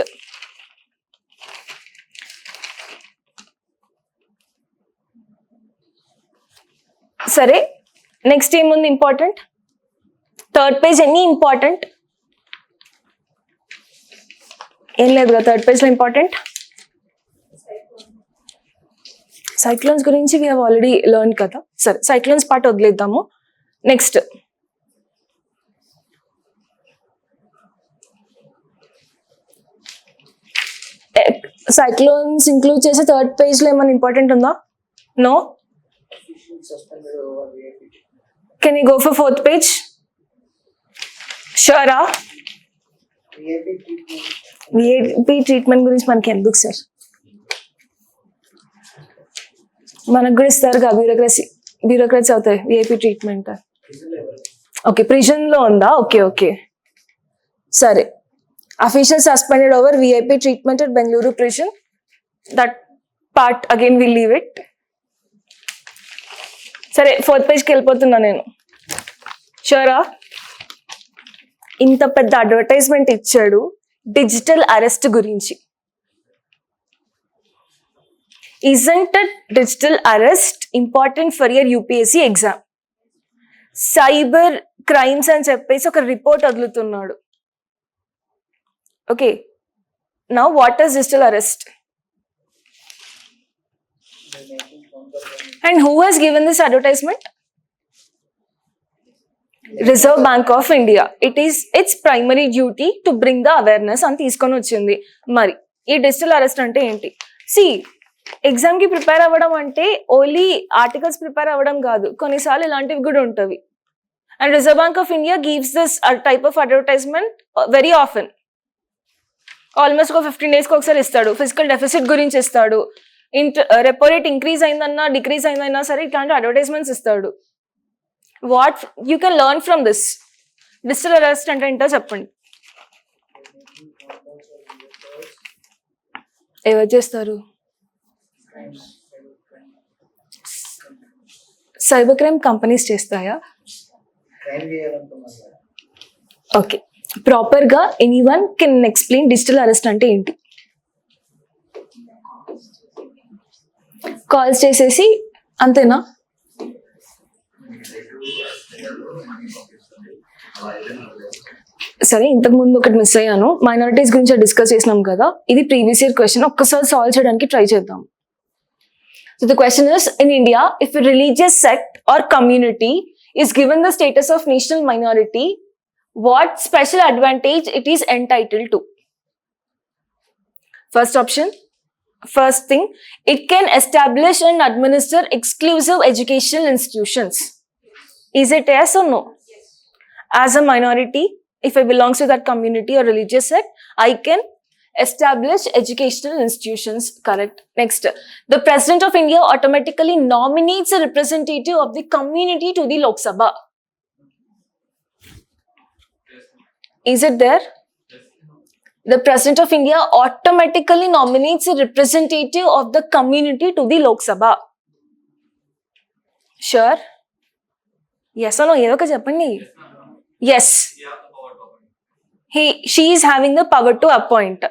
Speaker 1: సరే, నెక్స్ట్ ఏముంది ఇంపార్టెంట్? థర్డ్ పేజ్ ఎన్ని ఇంపార్టెంట్? ఏం లేదు కదా థర్డ్ పేజ్ లో ఇంపార్టెంట్. సైక్లోన్స్ గురించి వీ హావ్ ఆల్రెడీ లెర్న్ కదా. సరే, సైక్లోన్స్ పార్ట్ వదిలేద్దాము. నెక్స్ట్ సైక్లోన్స్ ఇంక్లూడ్ చేసే థర్డ్ పేజ్ లో ఏమైనా ఇంపార్టెంట్ ఉందా? No. Can you go for fourth page? షూరా? విఐపి ట్రీట్మెంట్ గురించి మనకి ఎందుకు సార్? మనకు కూడా ఇస్తారుగా, బ్యూరోక్రసీ అవుతాయి విఐపి ట్రీట్మెంట్. ఓకే, ప్రిజన్ లో ఉందా? ఓకే సరే. Official suspended over VIP treatment at Bengaluru prison. That part again will leave it. సరే, ఫోర్త్ పేజ్కి వెళ్ళిపోతున్నా నేను. షూరా? ఇంత పెద్ద అడ్వర్టైజ్మెంట్ ఇచ్చాడు డిజిటల్ అరెస్ట్ గురించి. Isn't a digital arrest important for your UPSC exam? Cyber crimes అని చెప్పేసి ఒక రిపోర్ట్ వదులుతున్నాడు. Okay, now what is digital arrest? And who he's given this advertisement? Reserve bank of India. It's primary duty to bring the awareness అని తీసుకొని వచ్చింది. మరి ఈ digital arrest అంటే ఏంటి? సి ఎగ్జామ్ కి ప్రిపేర్ అవ్వడం అంటే ఓన్లీ ఆర్టికల్స్ ప్రిపేర్ అవ్వడం కాదు, కొన్నిసార్లు ఇలాంటివి కూడా ఉంటవి. And reserve bank of India gives this type of advertisement very often. Almost ఒక 15 days ఒకసారి ఇస్తాడు. ఫిజికల్ డెఫిసిట్ గురించి ఇస్తాడు, రెపో రేట్ ఇంక్రీజ్ అయిందన్నా డిక్రీజ్ అయిందన్నా సరే ఇట్లాంటి అడ్వర్టైజ్మెంట్స్ ఇస్తాడు. What you can learn from this? Digital arrest అంటే ఏంటో చెప్పండి. ఎవరు చేస్తారు? సైబర్ క్రైమ్ కంపెనీస్ చేస్తాయా? ఓకే, ప్రాపర్ గా anyone can explain digital arrest అంటే ఏంటి? కాల్స్ చేసేసి అంతేనా? సరే, ఇంతకు ముందు ఒకటి మిస్ అయ్యాను. మైనారిటీస్ గురించి డిస్కస్ చేసినాం కదా, ఇది ప్రీవియస్ ఇయర్ క్వశ్చన్, ఒక్కసారి సాల్వ్ చేయడానికి ట్రై చేద్దాం. So the question is, in India, if a religious sect or community is given the status of national minority, what special advantage it is entitled to? First option, first thing, it can establish and administer exclusive educational institutions. Is it yes or no? Yes. As a minority, if I belong to that community or religious sect, I can establish educational institutions. Correct. Next, the President of India automatically nominates a representative of the community to the Lok Sabha. Is it there? The President of India automatically nominates a representative of the community to the Lok Sabha. Sure? Yes or no? Yedo ka cheppandi. Yes. She is having the power to appoint.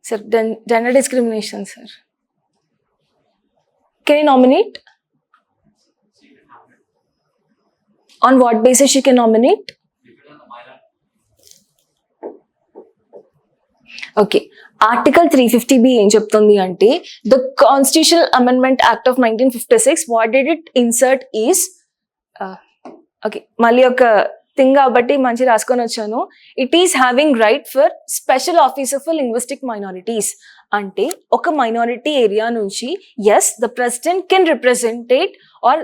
Speaker 1: Sir, gender discrimination, sir. Can you nominate? On what basis she can nominate? Okay. Article 350B ఏం చెప్తుంది అంటే, the Constitutional Amendment Act of 1956, what did it insert is, okay, మళ్ళీ ఒక thing కాబట్టి మంచి రాసుకొని వచ్చాను. It is having right for special officer for linguistic minorities. అంటే ఒక మైనారిటీ ఏరియా నుంచి as the president can represent or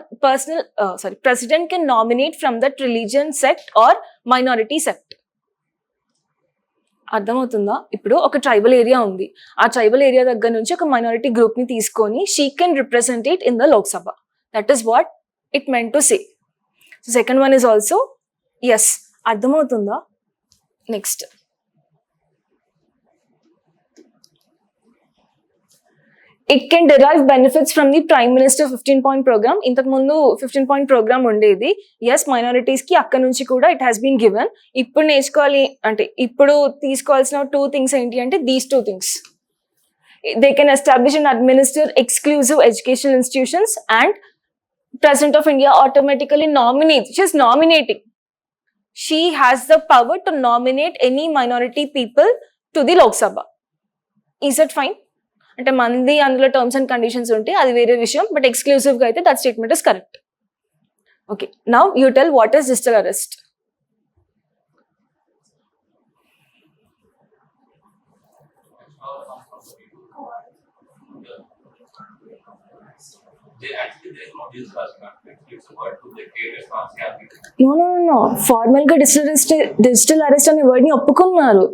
Speaker 1: president can nominate from that religion sect or minority sect. అర్థమవుతుందా? ఇప్పుడు ఒక ట్రైబల్ ఏరియా ఉంది, ఆ ట్రైబల్ ఏరియా దగ్గర నుంచి ఒక మైనారిటీ గ్రూప్ ని తీసుకొని she can represent in the Lok Sabha. That is what it meant to say. Second one is also yes. అర్థమవుతుందా? Next, it can derive benefits from the prime minister 15-point programme. ఇంతకు ముందు 15-point programme ఉండేది. Yes, minorities కి అక్కడ నుంచి కూడా it has been given. ఇప్పుడు నేర్చుకోవాలి అంటే ఇప్పుడు తీసుకోవాల్సిన 2 things ఏంటి అంటే these 2 things. They can establish and administer exclusive educational institutions and President of India automatically nominates. She is nominating. She has the power to nominate any minority people to the Lok Sabha. Is that fine? అంటే మంది అందులో terms and conditions ఉంటే అది వేరే విషయం, but exclusive గా అయితే that statement is correct. Okay, now you tell what is digital arrest. No. Formal గా డిజిటల్ అరెస్ట్ అనే వర్డ్ ని ఒప్పుకున్నారు.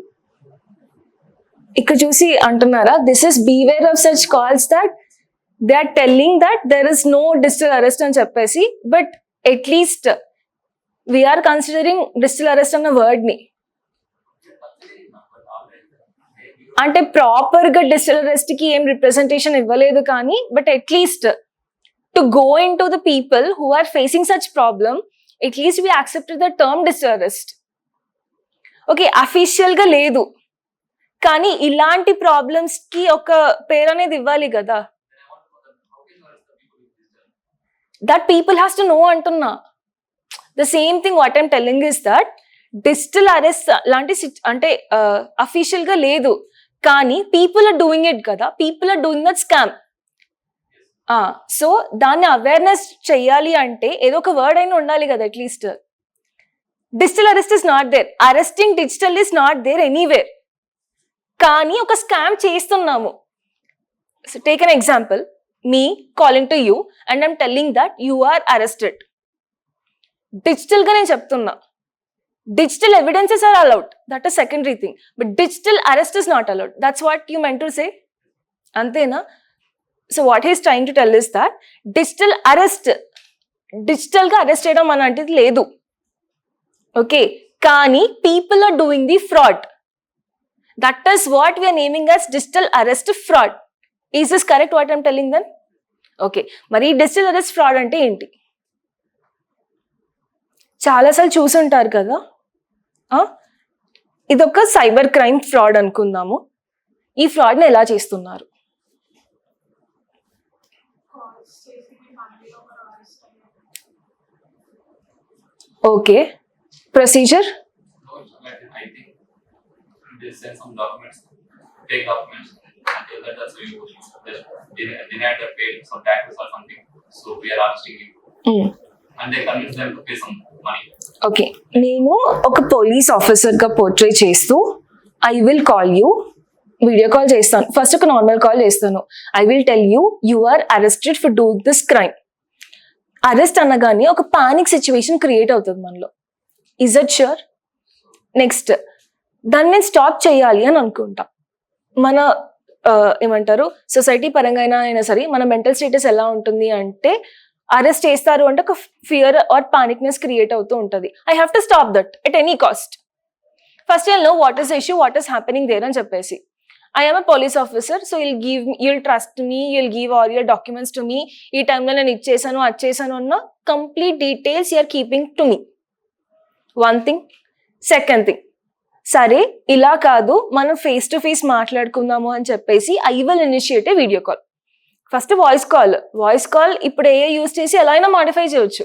Speaker 1: ఇక్కడ చూసి అంటున్నారా, this is beware of such calls that they are telling that there is no digital arrest అని చెప్పేసి, but at least we are considering digital arrest అన్న వర్డ్ ని. అంటే ప్రాపర్ గా డిజిటల్ అరెస్ట్ కి ఏం రిప్రజెంటేషన్ ఇవ్వలేదు కానీ, but at least to go into the people who are facing such problem, at least we accepted the term digital arrest. Okay, official గా లేదు కానీ ఇలాంటి ప్రాబ్లమ్స్ కి ఒక పేరు అనేది ఇవ్వాలి కదా. That people has to know అంటున్నా. The same thing what I'm telling is that digital arrest లాంటి అంటే అఫీషియల్ గా లేదు కానీ పీపుల్ ఆర్ డూయింగ్ ఇట్ కదా, people are doing that scam. So దాన్ని అవేర్నెస్ చెయ్యాలి అంటే ఏదో ఒక వర్డ్ అయినా ఉండాలి కదా at least. Digital arrest is not there, arresting digital is not there anywhere. కానీ ఒక స్కామ్ చేస్తున్నాము. So take an example, me calling to you and I'm telling that you are arrested. Digital గా నేను చెప్తున్నా, digital evidences are allowed, that is secondary thing, but digital arrest is not allowed. That's what you meant to say, antena? So what he is trying to tell is that digital arrest, digital ga arrest cheyadam anantidi ledu, okay, kani people are doing the fraud. That is what we are naming as digital arrest fraud. Is this correct what I am telling then? Okay, మరి digital arrest fraud అంటే ఏంటి? చాలాసార్లు చూసుంటారు కదా, ఇదొక cyber crime fraud అనుకుందాము. ఈ ఫ్రాడ్ని ఎలా చేస్తున్నారు? Okay, procedure okay. నేను ఒక పోలీస్ ఆఫీసర్గా పోర్ట్రే చేస్తూ I will call you, video call చేస్తాను. ఫస్ట్ ఒక నార్మల్ కాల్ చేస్తాను. I will tell you you are arrested for doing this crime. Arrest అనగానే ఒక పానిక్ సిచ్యువేషన్ క్రియేట్ అవుతుంది మనలో. Is it sure? నెక్స్ట్ దాన్ని నేను స్టాప్ చేయాలి అని అనుకుంటా. మన ఏమంటారు, సొసైటీ పరంగా అయినా సరే మన మెంటల్ స్టేటస్ ఎలా ఉంటుంది అంటే, అరెస్ట్ చేస్తారు అంటే ఒక ఫియర్ ఆర్ పానిక్నెస్ క్రియేట్ అవుతూ ఉంటుంది. I have to stop that at any cost. First I know what is the issue, what is happening there అని చెప్పేసి. I am a police officer, so you'll trust me, you'll give all your documents to me. ఈ టైంలో నేను ఇచ్చేసాను, అది చేశాను అన్న complete details you're keeping to me. One thing. Second thing, సరే ఇలా కాదు, మనం ఫేస్ టు ఫేస్ మాట్లాడుకుందాము అని చెప్పేసి I will initiate A video call. First voice call ఇప్పుడు యూజ్ చేసి ఎలా అయినా మాడిఫై చేయొచ్చు.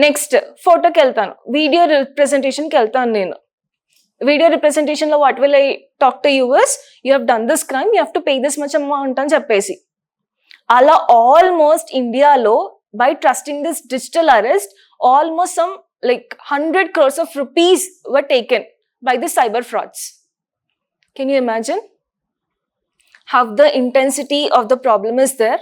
Speaker 1: నెక్స్ట్ ఫోటోకి వెళ్తాను, వీడియో రిప్రజెంటేషన్కి వెళ్తాను. నేను వీడియో రిప్రజెంటేషన్లో what will I talk to you is, you have done this crime, you have to pay this much amount అని చెప్పేసి. అలా ఆల్మోస్ట్ ఇండియాలో by trusting this digital arrest almost some like 100 crores of rupees were taken by the cyber frauds. Can you imagine how the intensity of the problem is there?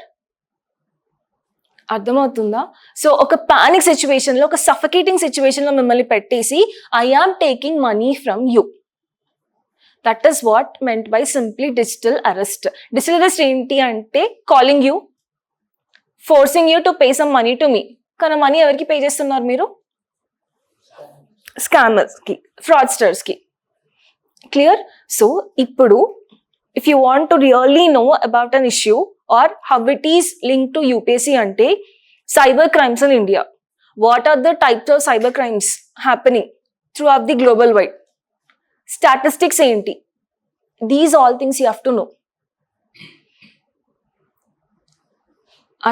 Speaker 1: అర్థమవుతుందా? So ఒక panic సిచ్యువేషన్లో, ఒక suffocating సిచ్యువేషన్లో మిమ్మల్ని పెట్టేసి I am taking money from you. That is what meant by simply digital arrest. Digital arrest ఏంటి అంటే calling you, forcing you to pay some money to me. కానీ మనీ ఎవరికి పే చేస్తున్నారు మీరు? స్కామర్స్కి, ఫ్రాడ్స్టర్స్కి. క్లియర్? సో ఇప్పుడు if you want to really know about an issue or how it is link to UPSC అంటే cyber crimes in India, what are the types of cyber crimes happening throughout the global wide, statistics ఏంటి, these all things you have to know.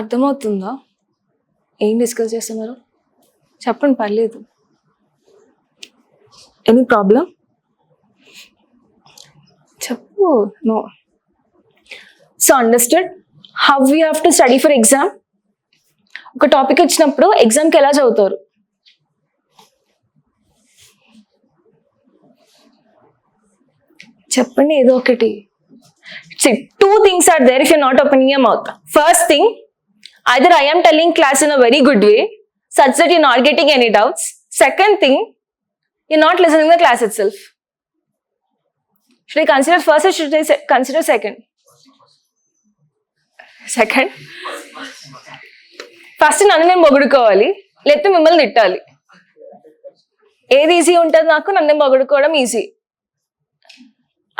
Speaker 1: అర్థమవుతుందా? ఏం discuss చేస్తున్నారు చెప్పండి, పర్లేదు. Any problem? చెప్పు. No. So understood how you have to study for exam. ఒక topic ఇచ్చినప్పుడు ఎగ్జామ్కి ఎలా చదువుతారు? చెప్పండి ఏదో ఒకటి. Two things are there if you not opening your mouth. First thing, either I am telling class in a very good way such that you're not getting any doubts. Second thing, you're not listening to the class itself. Should I consider first or should I consider second? Second? First నన్ను నేను పొగుడుకోవాలి, లేకపోతే మిమ్మల్ని తిట్టాలి. ఏది easy ఉంటుంది? నాకు నన్ను పొగుడుకోవడం easy,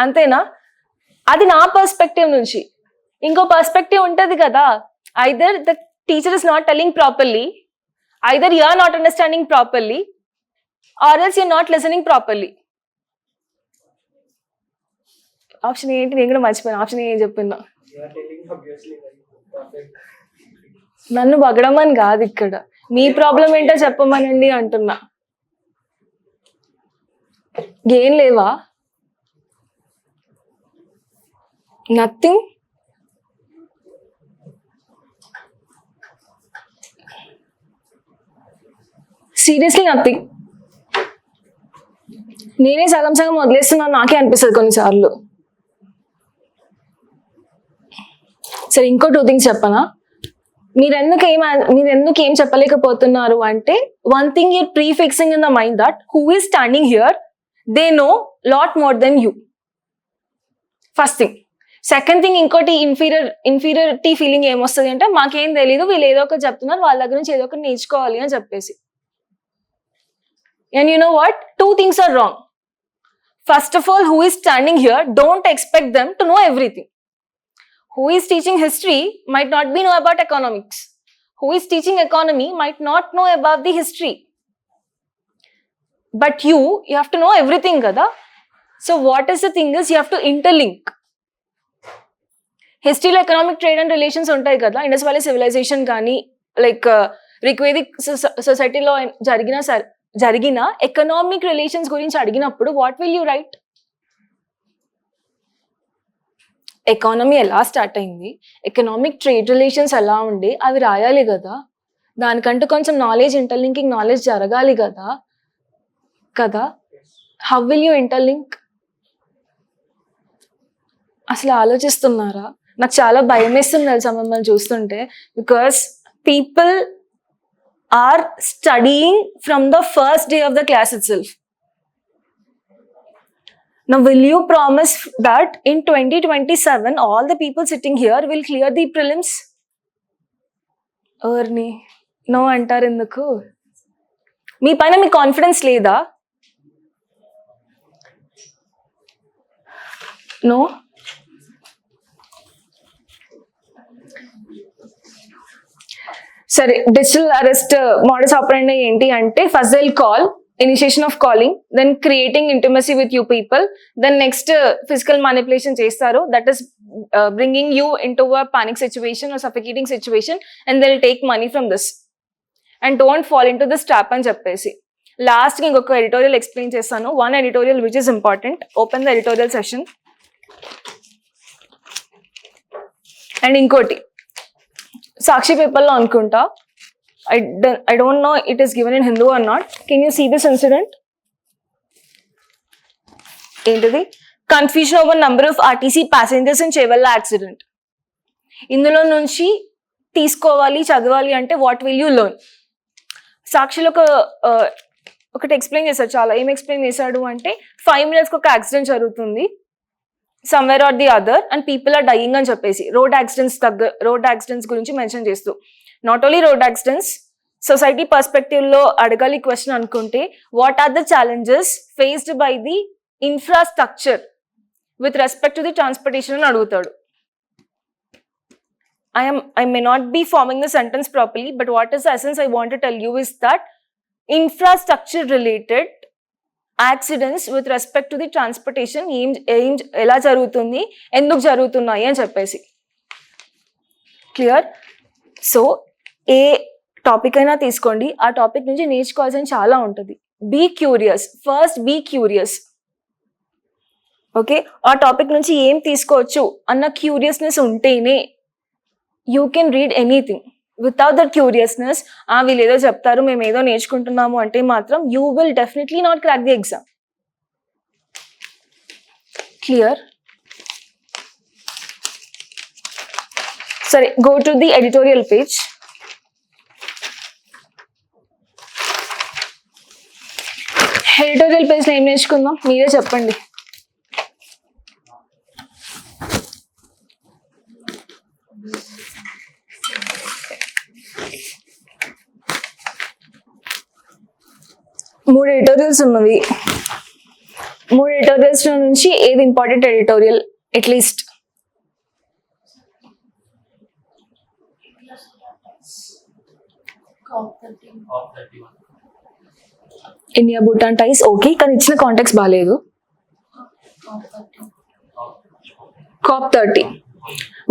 Speaker 1: అంతేనా? అది నా పర్స్పెక్టివ్ నుంచి. ఇంకో పర్స్పెక్టివ్ ఉంటుంది కదా, either the teacher is not telling properly, either you are not understanding properly, or else you're not listening properly. Option ఏంటి? నేను కూడా మర్చిపోయాను. ఆప్షన్ ఏం చెప్పిందా? నన్ను బగడమని కాదు ఇక్కడ, మీ ప్రాబ్లం ఏంటో చెప్పమనండి అంటున్నా. ఏం లేవా? నథింగ్. Seriously nothing. నేనే సగం వదిలేస్తున్నాను నాకే అనిపిస్తుంది కొన్నిసార్లు. సరే ఇంకో 2 things చెప్పనా? మీరు ఎందుకు ఏం చెప్పలేకపోతున్నారు అంటే, one thing you're prefixing in the mind that who is standing here they know lot more than you. First thing. Second thing, ఇంకోటి ఇన్ఫీరియారిటీ ఫీలింగ్ ఏమొస్తుంది అంటే, మాకేం తెలీదు, వీళ్ళు ఏదో ఒకటి చెప్తున్నారు, వాళ్ళ దగ్గర నుంచి ఏదో ఒకటి నేర్చుకోవాలి అని చెప్పేసి. And you know what, 2 things are wrong. First of all, who is standing here, don't expect them to know everything. Who is teaching history might not be know about economics. Who is teaching economy might not know about the history. But you have to know everything, kada? So what is the thing is, you have to interlink. History lo economic trade and relations untai kada, Indus Valley civilization gaani, like Rigvedic society lo jarigina economic relations gurinchi adiginappudu what will you write? Economy ఎలా start అయింది, economic trade relations ఎలా ఉండే, అవి రాయాలి కదా. దానికంటూ కొంచెం knowledge, interlinking knowledge జరగాలి కదా. How will you interlink? అసలు ఆలోచిస్తున్నారా? నాకు చాలా భయం వేస్తుంది తెలుసా మిమ్మల్ని చూస్తుంటే. Because people are studying from the first day of the class itself. Now, will you promise that in 2027, all the people sitting here will clear the prelims? Ernie, no antaru enduku? మీ పైన మీ confidence లేదా? No? సరే, digital arrest modus ఆపరెండి ఏంటి అంటే, first they will call, initiation of calling, then creating intimacy with you people, then next physical manipulation chestaru, that is bringing you into a panic situation or suffocating situation, and they'll take money from this. And don't fall into this trap అని చెప్పేసి. Last కి ఇంకొక editorial explain చేస్తాను. One editorial which is important. Open the editorial session. And ఇంకోటి సాక్షి పేపర్లో అనుకుంటా, I don't know it is given in Hindu or not. Can you see this incident? ఏంటిది? Confusion over number of RTC passengers in Chevalla accident. ఇందులో నుంచి తీసుకోవాలి, చదవాలి అంటే what will you learn? సాక్షిలో ఒకటి ఎక్స్ప్లెయిన్ చేశాడు. చాలా ఏం ఎక్స్ప్లెయిన్ చేశాడు అంటే, 5 minutes ఒక యాక్సిడెంట్ జరుగుతుంది somewhere or the other and people are dying అని చెప్పేసి రోడ్ యాక్సిడెంట్స్ గురించి మెన్షన్ చేస్తూ, not only road accidents, society perspective లో అడగాలి క్వశ్చన్ అనుకుంటే, what are the challenges faced by the infrastructure with respect to the transportation అని అడుగుతాడు. I may not be forming the sentence properly, but what is the essence I want to tell you is that infrastructure related accidents with respect to the transportation ఎలా జరుగుతుంది, ఎందుకు జరుగుతున్నాయి అని చెప్పేసి. Clear? So ఏ topic అయినా తీసుకోండి, ఆ topic నుంచి నేర్చుకోవాల్సిన చాలా ఉంటుంది. Be curious, first be curious. Okay, ఆ టాపిక్ నుంచి ఏం తీసుకోవచ్చు అన్న క్యూరియస్నెస్ ఉంటేనే you can read anything. Without that curiousness, వీళ్ళు ఏదో చెప్తారు, మేము ఏదో నేర్చుకుంటున్నాము అంటే మాత్రం you will definitely not crack the exam. Clear? సరే, go to the editorial page. Editorial పేజ్లో ఏం నేర్చుకుందాం మీరే చెప్పండి. మూడు ఎడిటోరియల్స్ ఉన్నవి. మూడు ఎడిటోరియల్స్ నుంచి ఏది important editorial? At least India Bhutan ties okay, కానీ ఇచ్చిన కాంటాక్ట్స్ బాగాలేదు. COP30.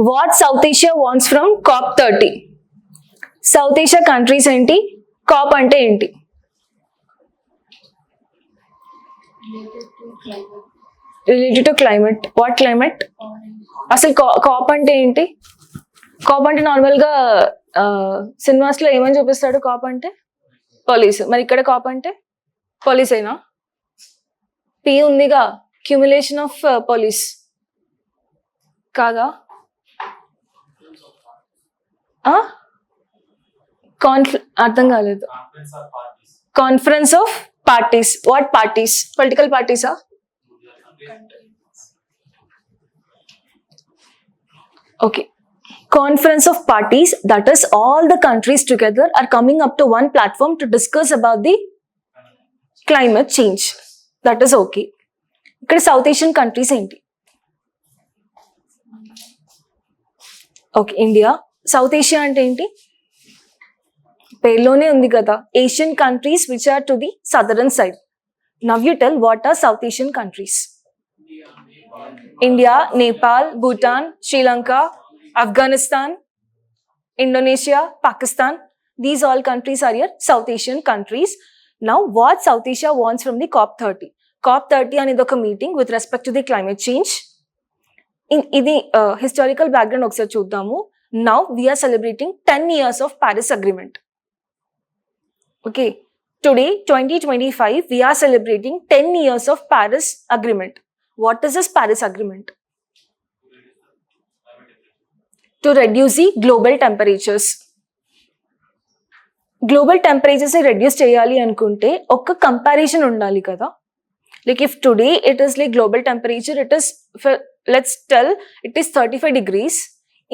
Speaker 1: What South Asia wants from COP30? South Asia countries ఏంటి, కాప్ అంటే ఏంటి? Related to climate. What climate? అసలు కాప్ అంటే ఏంటి? కాప్ అంటే నార్మల్గా సినిమాస్ లో ఏమని చూపిస్తాడు? కాప్ అంటే పోలీసు. మరి ఇక్కడ కాప్ అంటే పోలీస్ అయినా? పి ఉందిగా, క్యూములేషన్ ఆఫ్ పోలీస్ కాదా? అర్థం కాలేదు. Conference of parties. What parties? Political పార్టీసా? Okay. Conference of parties, that is all the countries together are coming up to one platform to discuss about the climate change. That is okay. ఇక్కడ South Asian countries ఏంటి? Okay, India. South Asia అంటే ఏంటి? పేర్లోనే ఉంది కదా, Asian countries which are to the southern side. Now you tell what are South Asian countries? India, Nepal, Bhutan, Sri Lanka, Afghanistan, Indonesia, Pakistan. These all countries are your South Asian countries. Now, what South Asia wants from the COP30? COP30 అనేది ఒక meeting with respect to the climate change. ఇది historical background ఒకసారి చూద్దాము. Now, we are celebrating 10 years of Paris Agreement. Okay, today, 2025, we are celebrating 10 years of Paris Agreement. What is this Paris Agreement? To reduce the global temperatures. Global temperatures reduce cheyali anukunte oka comparison undali kada. Like if today it is like global temperature, it is, let's tell it is 35 degrees.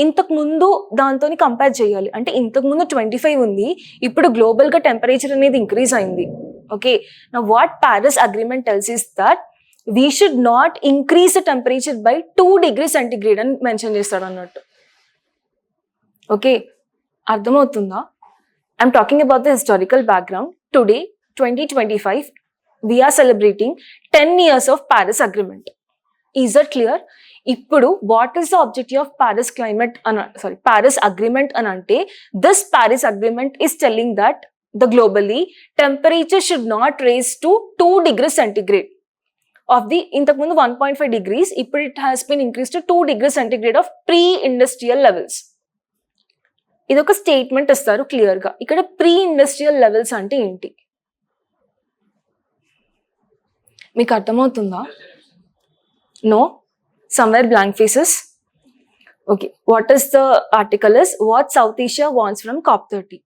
Speaker 1: ఇంతకు ముందు దాంతోని compare చేయాలి అంటే ఇంతకు ముందు 25 ఉంది, ఇప్పుడు global గా temperature అనేది ఇంక్రీజ్ అయింది. Okay, now what Paris agreement tells is that we should not increase the temperature by 2 degrees centigrade అని మెన్షన్ చేస్తాడు అన్నట్టు. ఓకే, అర్థమవుతుందా? I'm talking about the historical background. Today 2025 we are celebrating 10 years of Paris Agreement. Is that clear? ఇప్పుడు what is the objective of Paris Agreement అని అంటే, this Paris Agreement is telling that the globally temperature should not raise to 2 degrees centigrade of the ఇంతకుముందు 1.5 degrees, ఇప్పుడు it has been increased to 2 degrees centigrade of pre-industrial levels. ఇది ఒక statement ఇస్తారు clear గా. ఇక్కడ pre industrial levels అంటే ఏంటి మీకు అర్థమవుతుందా? No, somewhere blank faces. Okay, what is the article is what South Asia wants from COP30.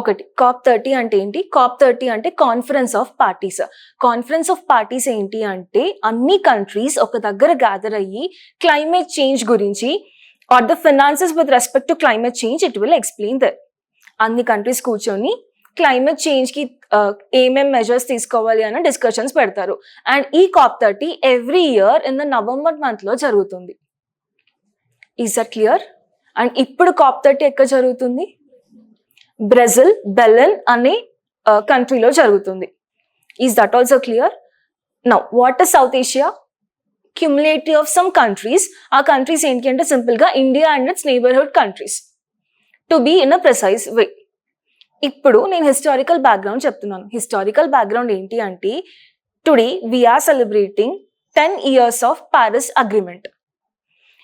Speaker 1: ఒకటి, COP30 అంటే ఏంటి? COP30 అంటే conference of parties. Conference of parties ఏంటి అంటే అన్ని కంట్రీస్ ఒక దగ్గర గ్యాదర్ అయ్యి క్లైమేట్ చేంజ్ గురించి or the finances with respect to climate change, it will explain that. అన్ని కంట్రీస్ కూర్చొని క్లైమేట్ చేంజ్ కి ఏమేం మెజర్స్ తీసుకోవాలి అన్న డిస్కషన్స్ పెడతారు. అండ్ ఈ COP30 every year in the November month లో జరుగుతుంది. Is that clear? అండ్ ఇప్పుడు COP30 ఎక్కడ జరుగుతుంది? బ్రెజిల్, బెలెన్ అనే కంట్రీలో జరుగుతుంది. Is that also clear? Now what is South Asia? Cumulative of some countries. ఆ కంట్రీస్ ఏంటి అంటే సింపుల్ గా India and its neighbourhood countries, to be in a precise way. ఇప్పుడు నేను హిస్టారికల్ బ్యాక్గ్రౌండ్ చెప్తున్నాను. హిస్టారికల్ బ్యాక్గ్రౌండ్ ఏంటి అంటే today we're celebrating 10 years of Paris Agreement.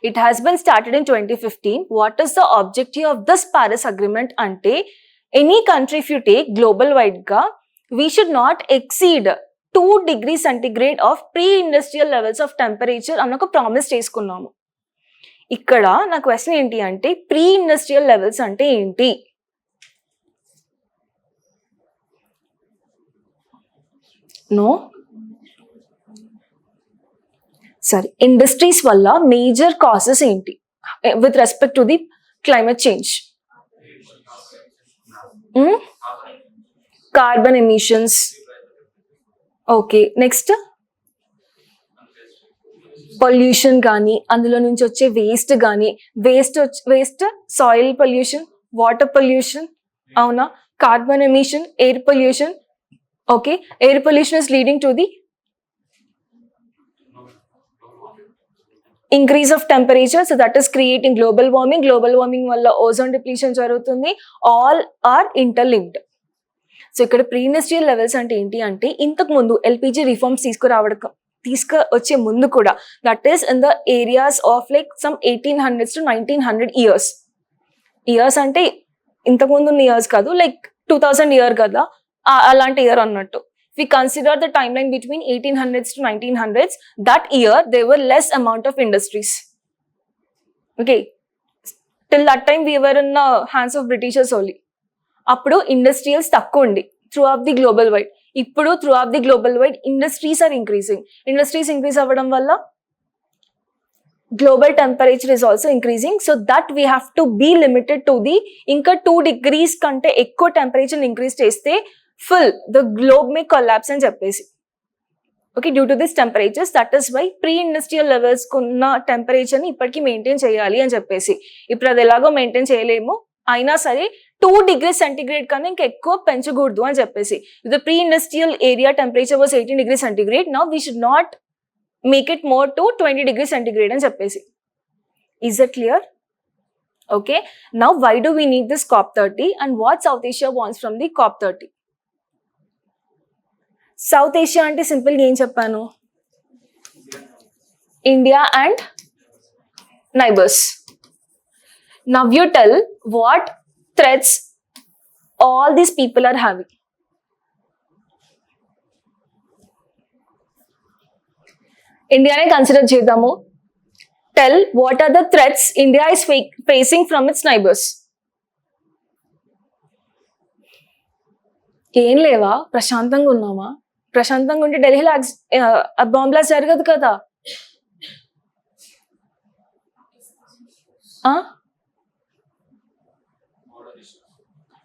Speaker 1: It has been started in 2015. What is the objective of this Paris Agreement ante any country if you take global wide ga we should not exceed 2 degrees centigrade of pre-industrial levels of temperature అన్న ఒక promise చేసుకున్నాము. ఇక్కడ నా question ఏంటి అంటే pre industrial levels అంటే ఏంటి? No, సరే, ఇండస్ట్రీస్ వల్ల మేజర్ కాసెస్ ఏంటి with respect to the climate change? Carbon emissions. Okay, next pollution కానీ అందులో నుంచి వచ్చే వేస్ట్ కానీ waste soil pollution, water pollution, అవునా? Carbon emission, air pollution. Okay, air pollution is leading to the increase of temperature, so that is creating global warming. Global warming వల్ల ozone depletion జరుగుతుంది. All are interlinked. So ఇక్కడ pre industrial levels అంటే ఏంటి అంటే ఇంతకు ముందు LPG reforms తీసుకువచ్చే ముందు కూడా, that is in the areas of like some 1800s to 1900 years. Years అంటే ఇంతకు ముందు ఉన్న ఇయర్స్ కాదు, లైక్ 2000 ఇయర్ కదా, అలాంటి ఇయర్ అన్నట్టు. If we consider the timeline between 1800s to 1900s, that year there were less amount of industries. Okay, till that time we were in the hands of Britishers only. అప్పుడు industrials తక్కువ ఉండి through of the global wide. ఇప్పుడు through of the global wide industries are increasing. Industries increase అవ్వడం వల్ల global temperature is also increasing. So that we have to be limited to the ఇంకా 2 degrees కంటే ఎక్కువ temperature increase చేస్తే full the globe may collapse అని చెప్పేసి. Okay, due to this temperatures, that is why pre industrial levels ఉన్న టెంపరేచర్ని ఇప్పటికీ maintain చేయాలి అని చెప్పేసి. ఇప్పుడు అది ఎలాగో మెయింటైన్ చేయలేము, అయినా సరే 2 degrees centigrade కన్నా ఇంకా ఎక్కువ పెంచకూడదు అని చెప్పేసి. The pre industrial area temperature was 18 degrees centigrade. Now we should not make it more to 20 degrees centigrade అని చెప్పేసి. Is it clear? Okay, now why do we need this COP30 and what South Asia wants from the COP30? South Asia అంటే సింపుల్గా ఏం చెప్పాను? India and neighbours. Now you tell what threats all these people are having. India ne consider chedamu. Tell what are the threats India is facing from its neighbors. ఏం లేవా? ప్రశాంతంగా ఉన్నామా? ప్రశాంతంగా ఉంటే ఢిల్లీలో బాంబ్ బ్లాస్ట్ జరగదు కదా.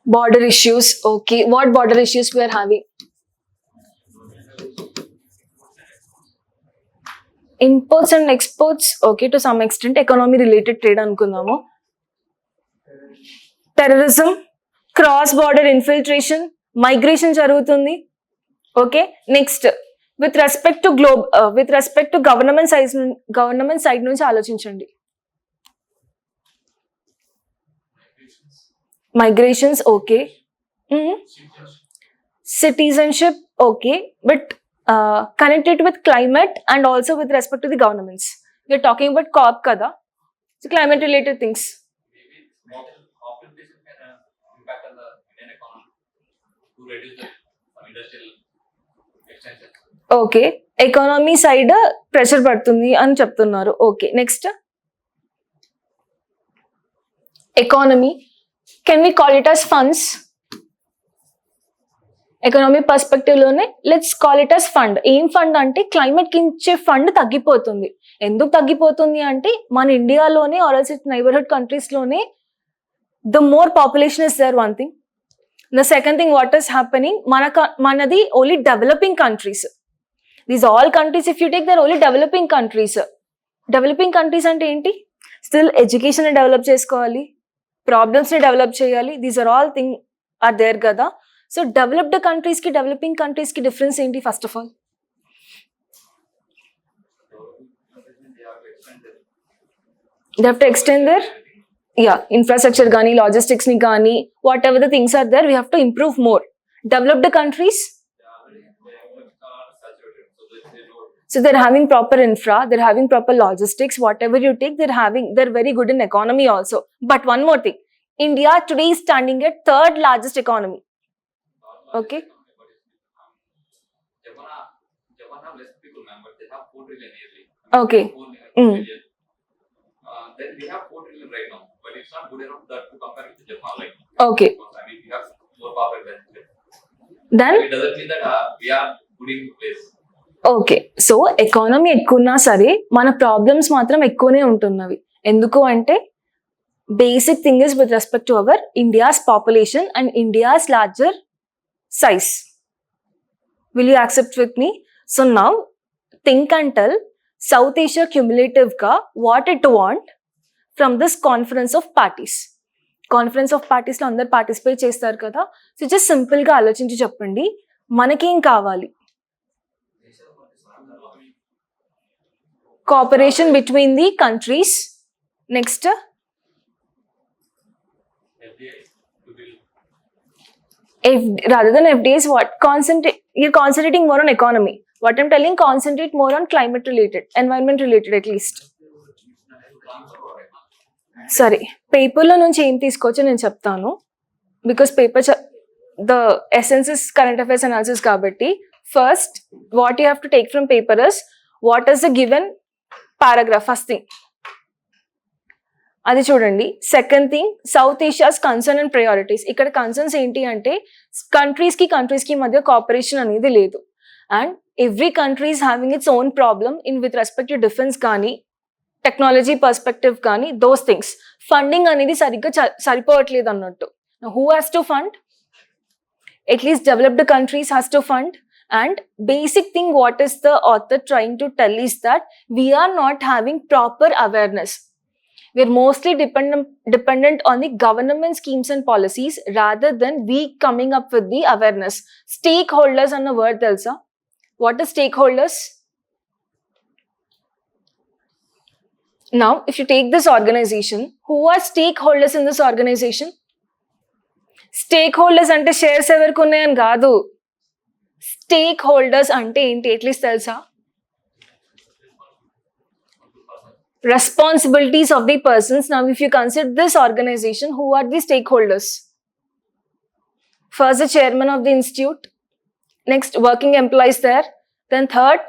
Speaker 1: Border issues. Okay, what border issues we are having? Imports and exports. Okay, to some extent economy related trade అనుకుందాము. Terrorism, cross border infiltration, migration జరుగుతుంది. Okay, next with respect to government side నుంచి ఆలోచించండి. Migrations, okay. Citizenship, okay, but connected with climate and also with respect to the governments. We're talking about COP kada, so climate related things.
Speaker 2: Maybe population can impact on the Indian economy to reduce the industrial extension.
Speaker 1: Okay, economy side pressure పడుతుంది అని చెప్తున్నారు. Okay, next economy. Can we call it as funds? Economy perspective లోనే let's call it as fund. ఏం fund అంటే climate కి ఇచ్చే fund తగ్గిపోతుంది. ఎందుకు తగ్గిపోతుంది అంటే మన ఇండియాలోనే or else it neighbourhood countries లోనే the more population is there, one thing. The second thing what is happening, మనది only developing countries. These all countries if you take their only developing countries. Developing countries అంటే ఏంటి? Still education develop చేసుకోవాలి, problems ని develop చేయాలి. These are all thing are there కదా. So developed countries కి developing countries కి difference ఏంటి? First of all they have to extend their infrastructure gaani, logistics ni gaani, whatever the things are there, we have to improve more. Developed countries, so they're having proper infra, they're having proper logistics, whatever you take, they're very good in economy also. But one more thing, India today is standing at 3rd largest economy. Okay,
Speaker 2: Japan have less people members, they have 4 trillion yearly.
Speaker 1: Okay.
Speaker 2: 4 trillion. Then we have 4 trillion right now, but it's not good enough that to compare with Japan. Like,
Speaker 1: Okay.
Speaker 2: I mean, we have more power than Japan.
Speaker 1: Then
Speaker 2: It doesn't mean that we are good in place.
Speaker 1: Okay, so economy ఎక్కువన్నా సరే మన problems మాత్రం ఎక్కువనే ఉంటున్నవి. ఎందుకు అంటే basic thing is with respect to our India's population and India's larger size. Will you accept with me? So now think and tell South Asia cumulative గా what it want from this conference of parties. Conference of parties లో అందరు participate చేస్తారు కదా. So just simple గా ఆలోచించి చెప్పండి, మనకేం కావాలి? Cooperation between the countries. Next,
Speaker 2: FDI to build.
Speaker 1: rather than FDIs, what? You're concentrating more on economy. What I'm telling, concentrate more on climate related, environment related at least. Sorry, paper lo nunchi em teeskocho nenu cheptanu, because paper the essence is current affairs analysis kabatti. First, what you have to take from paper is what is the given paragraph, first thing. అది చూడండి. Second thing, south Asia's concern and priorities. ఇక్కడ concerns ఏంటి అంటే కంట్రీస్కి మధ్య cooperation అనేది లేదు. And every country is having its own problem in with respect to defence కానీ టెక్నాలజీ పర్స్పెక్టివ్ కానీ దోస్ థింగ్స్. ఫండింగ్ అనేది సరిగ్గా సరిపోవట్లేదు అన్నట్టు. Who has to fund? At least developed countries has to fund. And basic thing what is the author trying to tell is that we are not having proper awareness. We are mostly dependent on the government schemes and policies rather than we coming up with the awareness. Stakeholders anna word telsa. What is stakeholders? Now if you take this organization, who are stakeholders in this organization? Stakeholders ante shares everku unnayani gaadu. Stakeholders అంటే ఏంటి at least తెలుసా? Responsibilities of the persons. Now if you consider this organisation, who are the stakeholders? First the chairman of the institute, next working employees there, then third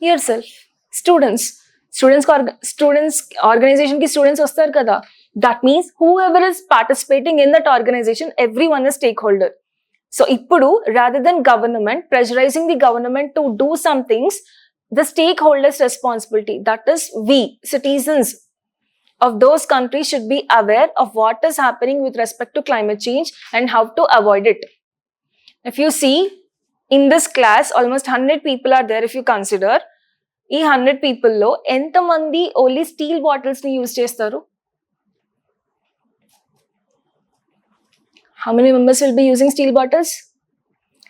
Speaker 1: yourself, students. Students organisation కి students వస్తారు కదా. That means whoever is participating in that organisation, everyone is stakeholder. So ఇప్పుడు rather than government pressurizing the government to do some things, the stakeholders responsibility, that is we citizens of those countries should be aware of what is happening with respect to climate change and how to avoid it. If you see in this class almost 100 people are there. If you consider ee 100 people lo enta mandi only steel bottles ni use chestaru? How many members will be using steel bottles?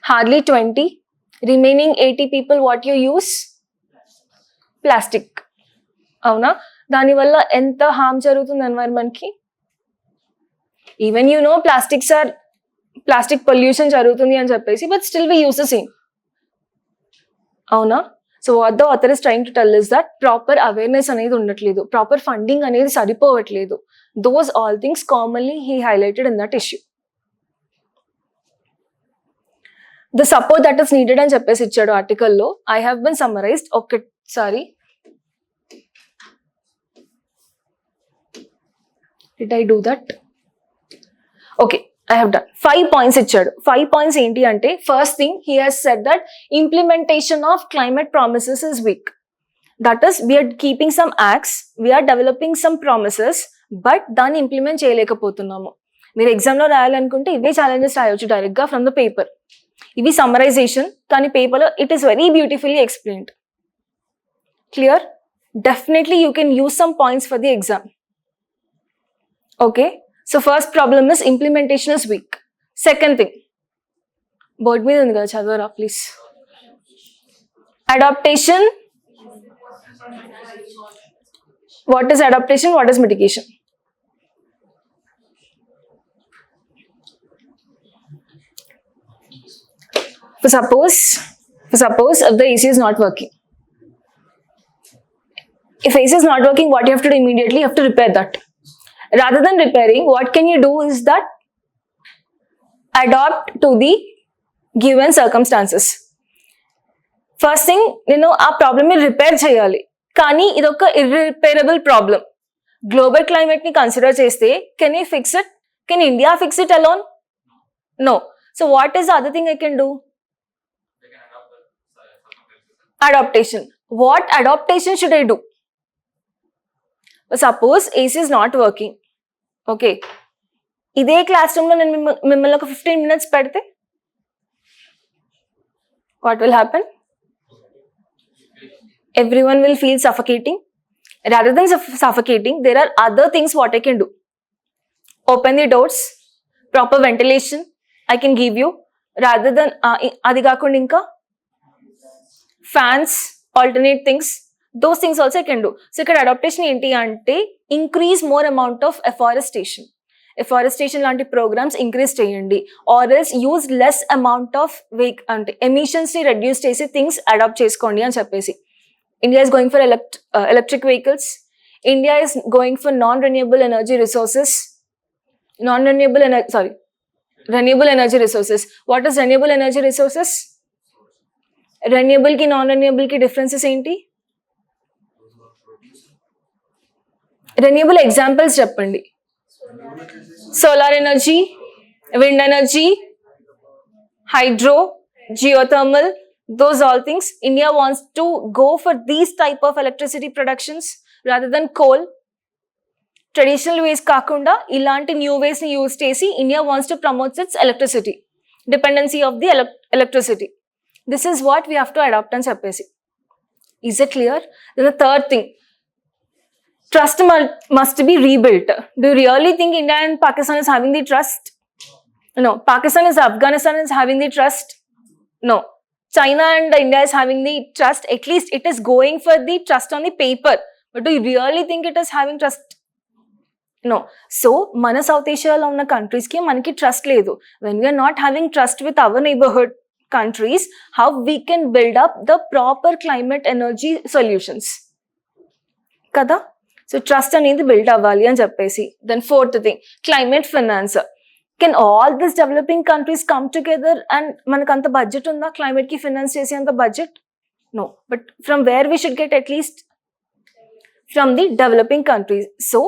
Speaker 1: Hardly 20. Remaining 80 people, what you use? Plastic. Avuna? Dani valla enta harm jarugutundi environment ki? Even you know plastic pollution jarugutundi ani cheppesi, but still we use the same. Avuna? So what the author is trying to tell is that proper awareness anedi undatledu, proper funding anedi saripovatledu. Those all things commonly he highlighted in that issue. The support that is needed అని చెప్పేసి ఇచ్చాడు ఆర్టికల్లో. I have been summarized. ఒకసారి did I do that? Okay, I have done. 5 points ఇచ్చాడు. 5 points ఏంటి అంటే, first thing he has said that implementation of climate promises is weak. That is, we are keeping some acts, we are developing some promises, but దాన్ని implement చేయలేకపోతున్నాము. మీరు ఎగ్జామ్లో రాయాలనుకుంటే ఇవే challenges రాయొచ్చు డైరెక్ట్గా ఫ్రమ్ ద పేపర్. ఇవి సమ్మరైజేషన్, కానీ పేపర్లో it is very beautifully explained. Clear? Definitely you can use some points for the exam. Okay, so first problem is implementation is weak. Second thing, board మీద ఉంది కదా, చదవరా please. Adaptation. What is adaptation? What is mitigation? For suppose if the AC is not working. If AC is not working, what you have to do immediately? You have to repair that. Rather than repairing, what can you do is that adapt to the given circumstances. First thing, ఆ problem ని repair చేయాలి. కానీ ఇదొక irreparable problem. Global climate ని consider చేస్తే can you fix it? Can India fix it alone? No. So what is the other thing I can do? Adaptation. What adaptation should I do? Suppose AC is not working. Okay. ఇదే class room లో నేను మిమ్మల్ని ఒక 15 minutes పెడితే what will happen? Everyone will feel suffocating. Rather than suffocating, there are other things what I can do. Open the doors, proper ventilation I can give you. Rather than అది కాకుండా ఇంకా fans, alternate things, those things also I can do. So ఇక్కడ adaptation ఏంటి అంటే increase more amount of afforestation లాంటి programmes increase చేయండి. Or else use less amount of అంటే emissions ని రెడ్యూస్ చేసి థింగ్స్ అడాప్ట్ చేసుకోండి అని చెప్పేసి. India is going for electric vehicles. India is going for renewable energy resources. What is renewable energy resources? Renewable కి non renewable కి differences ఏంటి? Renewable examples చెప్పండి. Solar energy, wind energy, hydro, geothermal, those all things. India wants to go for these type of electricity productions rather than coal. Traditional ways కాకుండా ఇలాంటి new వేస్ ని use చేసి India wants to promotes its electricity, dependency of the electricity. This is what we have to adapt అని చెప్పేసి. Is it క్లియర్? Then the third thing, trust must be rebuilt. Do you really think India and Pakistan is having the trust? No. Pakistan is Afghanistan is having the trust? No. China and India is having the trust. At least it is going for the trust on the paper. But do you really think it is having trust? No. So, మన south ఏషియాలో ఉన్న కంట్రీస్కి మనకి trust లేదు. When we are not having trust with our neighborhood countries, how we can build up the proper climate energy solutions? కదా? So trust అనేది build అవ్వాలి అని చెప్పేసి. Then fourth thing, climate finance. Can all this developing countries come together and మనకు అంత budget ఉందా climate కి finance చేసే అంత budget? No. But from where we should get at least from the developing countries. So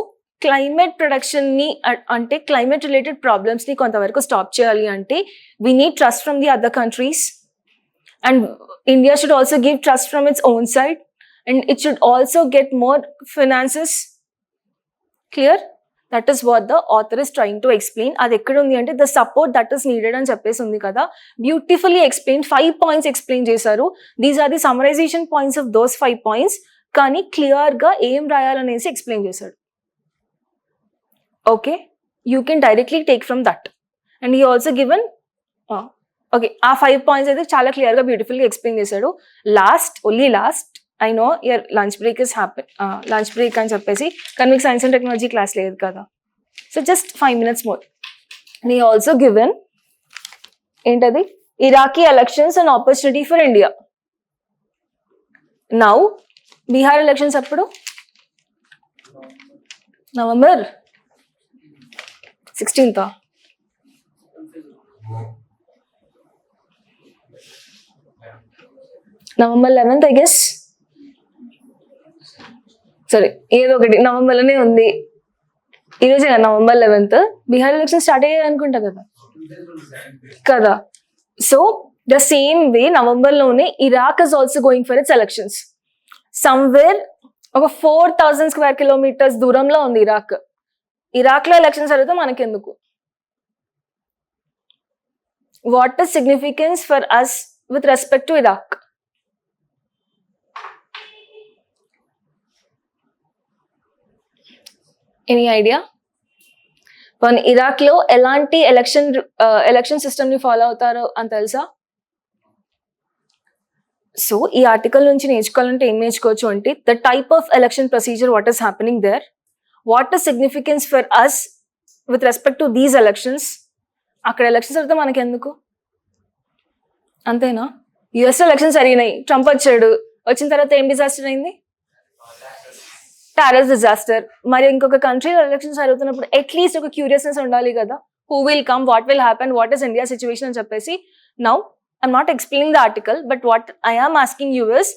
Speaker 1: climate production ని అంటే climate related problems ని కొంతవరకు స్టాప్ చేయాలి అంటే we need trust from the other countries and India should also give trust from its own side. And it should also get more finances. Clear? That is what the author is trying to explain. Adi ekkada undi ante the support that is needed అని చెప్పేసి ఉంది కదా. Beautifully explained. 5 points explain చేశారు. These are the summarization points of those 5 points. కానీ clear గా ఏం రాయాలనేసి explain చేశాడు. Okay? You can directly take from that. And he also given okay, ఆ 5 points అయితే చాలా clear గా beautifully explain చేశాడు. Only last I know your lunch break is lunch break అని చెప్పేసి కానీ మీకు సైన్స్ అండ్ టెక్నాలజీ క్లాస్ లేదు కదా. So just 5 minutes more. And he also given ఏంటది, Iraqi elections and opportunity for India. Now Bihar elections ఎప్పుడు? November 16th. November 11th I guess. సరే ఏదో ఒకటి నవంబర్లోనే ఉంది. ఈరోజే November 11th Bihar election start అయ్యాయి అనుకుంటా కదా. సో ద సేమ్ వే నవంబర్లోనే Iraq is also going for its elections. Somewhere ఒక 4,000 square kilometers దూరంలో ఉంది ఇరాక్. ఇరాక్లో ఎలక్షన్స్ జరిగితే మనకెందుకు? What is significance for us with respect to Iraq? Any idea? మన ఇరాక్లో ఎలాంటి ఎలక్షన్ సిస్టమ్ని ఫాలో అవుతారో అని తెలుసా? సో ఈ ఆర్టికల్ నుంచి నేర్చుకోవాలంటే ఏం నేర్చుకోవచ్చు అంటే the type of election procedure, what is happening there, what is significance for us with respect to these elections. అక్కడ ఎలక్షన్స్ అయితే మనకెందుకు? అంతేనా? యుఎస్ ఎలక్షన్స్ జరిగినాయి, ట్రంప్ వచ్చాడు, వచ్చిన తర్వాత ఏం డిజాస్టర్ అయింది? Terror disaster. మరి ఇంకొక కంట్రీలో ఎలక్షన్స్ జరుగుతున్నప్పుడు అట్లీస్ట్ ఒక క్యూరియస్నెస్ ఉండాలి కదా. Who will come, what will happen, what is India situation అని చెప్పేసి. Now I'm not explaining the article, but what I am asking you is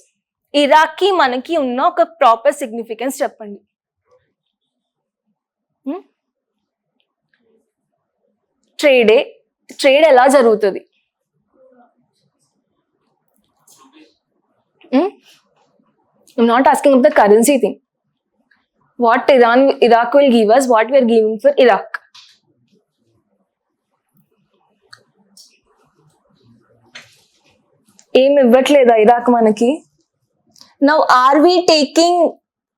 Speaker 1: ఇరాక్కి మనకి ఉన్న ఒక ప్రాపర్ సిగ్నిఫికెన్స్ చెప్పండి. ట్రేడ్ ఎలా జరుగుతుంది? I'm not asking about the currency thing. What Iraq will give us, what we are giving for Iraq. ఏం ఇవ్వట్లేదా Iraq మనకి? Now are we taking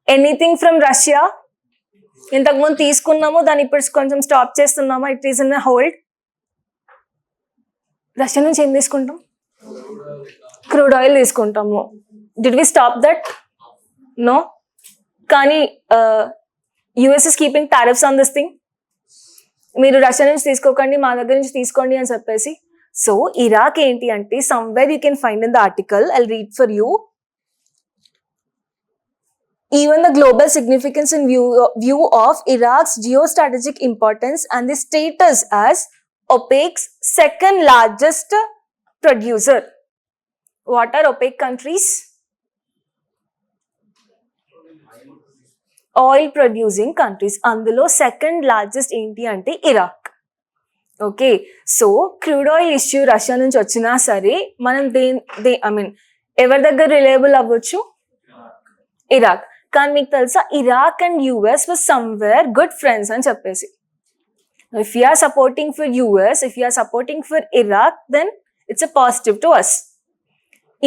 Speaker 1: anything from Russia? ఇంతకుముందు తీసుకున్నాము, దాన్ని ఇప్పుడు కొంచెం స్టాప్ చేస్తున్నామా? It is in hold. Russia నుంచి ఏం తీసుకుంటాం? క్రూడ్ ఆయిల్ తీసుకుంటాము. Did we stop that? No. కానీ US is keeping tariffs on this thing. మీరు రష్యా నుంచి తీసుకోకండి, మా దగ్గర నుంచి తీసుకోండి అని చెప్పేసి. సో ఇరాక్ ఏంటి అంటే somewhere you can find in the article, I read for you. Even the global significance in view of Iraq's geostrategic importance and the status as OPEC's second largest producer. What are OPEC countries? Oil producing countries. అందులో second largest ఏంటి అంటే Iraq. Okay, so crude oil issue Russia నుంచి వచ్చినా సరే మనం ఎవరి దగ్గర reliable అవ్వచ్చు? ఇరాక్. కానీ మీకు తెలుసా Iraq and US was somewhere good friends అని చెప్పేసి. If you are supporting for US, if you are supporting for Iraq, then it's a positive to us.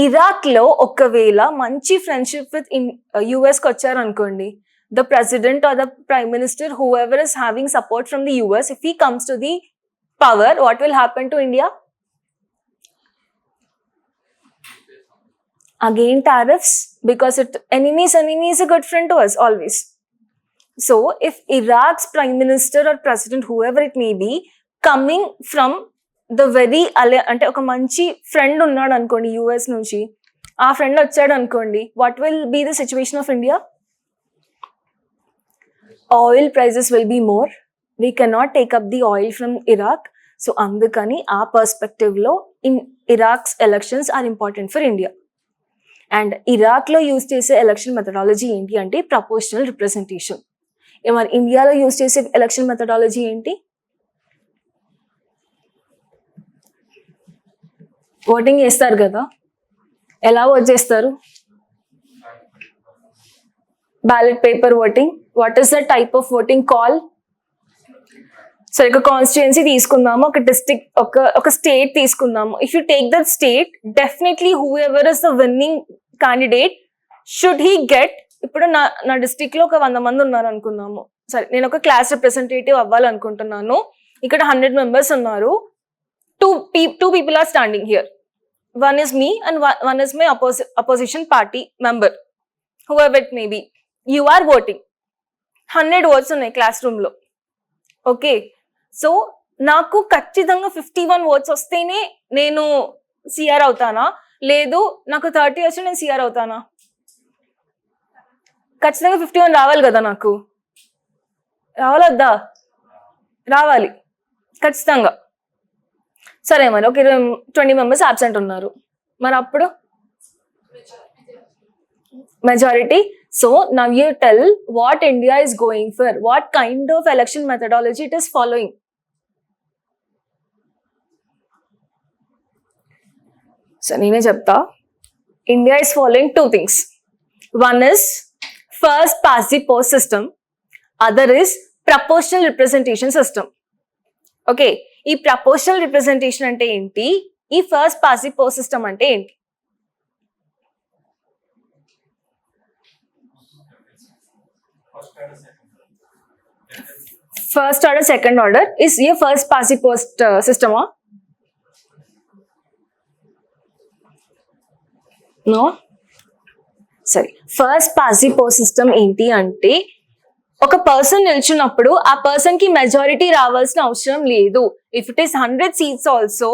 Speaker 1: Iraq లో ఒకవేళ మంచి ఫ్రెండ్షిప్ విత్ యుఎస్కి వచ్చారనుకోండి, the president or the prime minister, whoever is having support from the US, if he comes to the power, what will happen to India? Again tariffs, because enemy is a good friend to us always. So if Iraq's prime minister or president, whoever it may be, coming from the very అంటే ఒక మంచి friend ఉన్నాడు అనుకోండి US నుంచి, ఆ friend వచ్చాడు అనుకోండి, what will be the situation of India? Oil prices will be more. We cannot take up the oil from Iraq. So andukani aa perspective lo in Iraq's elections are important for India. And Iraq lo use chese election methodology enti ante proportional representation. Mar India lo use chese election methodology enti? Voting chestaru kada, ela vote chestaru? Ballot paper voting. What is the type of voting called? So ఒక constituency తీసుకుందాము, ఒక district, ఒక state తీసుకుందాము. If you take that state, definitely who ever is the winning candidate should he get. ఇప్పుడు నా district లో ఒక 100 మంది ఉన్నారు అనుకుందాము. సరే, నేను ఒక క్లాస్ రిప్రజెంటేటివ్ అవ్వాలనుకుంటున్నాను. ఇక్కడ 100 members ఉన్నారు. Two people are standing here. One is me and one is my opposition party member, whoever it may be. You are voting. 100 votes ఉన్నాయి క్లాస్ రూమ్ లో. ఓకే, సో నాకు ఖచ్చితంగా 51 votes వస్తేనే నేను CR అవుతానా? లేదు నాకు 30 వచ్చి నేను సిఆర్ అవుతానా? ఖచ్చితంగా 51 రావాలి కదా నాకు. రావాలద్దా? రావాలి ఖచ్చితంగా. సరే, మరి ఒక 20 members absent ఉన్నారు, మరి అప్పుడు majority. So now you tell what India is going for, what kind of election methodology it is following. So nene chepta, India is following two things. One is first past the post system, other is proportional representation system. Okay, ee proportional representation ante enti, ee first past the post system ante enti? First order, second order is ye first past the post system. No, sorry, first past the post system enti ante ఒక person నిల్చున్నప్పుడు ఆ person కి majority రావాల్సిన అవసరం లేదు. If it is 100 seats also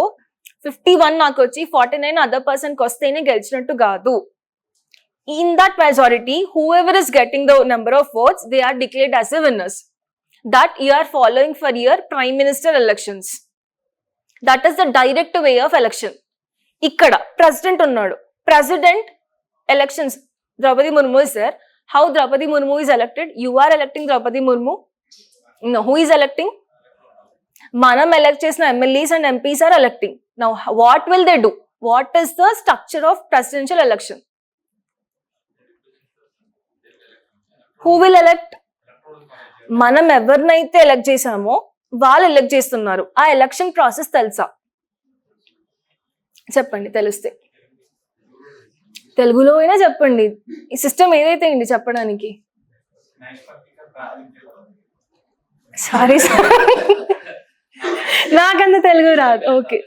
Speaker 1: 51 నాకు వచ్చి 49 other person కి వస్తేనే గెలిచినట్టు కాదు. In that majority, whoever is getting the number of votes, they are declared as the winners. That you are following for your prime minister elections. That is the direct way of election. Ikkada president unnadu. President elections, Draupadi Murmu is there. How Draupadi Murmu is elected? You are electing Draupadi Murmu. No, who is electing? Manam elect chesina MLAs and MPs are electing. Now, what will they do? What is the structure of presidential election? Who will elect? మనం ఎవరినైతే elect చేసామో వాళ్ళు elect చేస్తున్నారు. ఆ election process తెలుసా? చెప్పండి, తెలిస్తే తెలుగులో అయినా చెప్పండి. ఈ సిస్టమ్ ఏదైతే అండి చెప్పడానికి. సారీ నాకంత తెలుగు రాదు. ఓకే,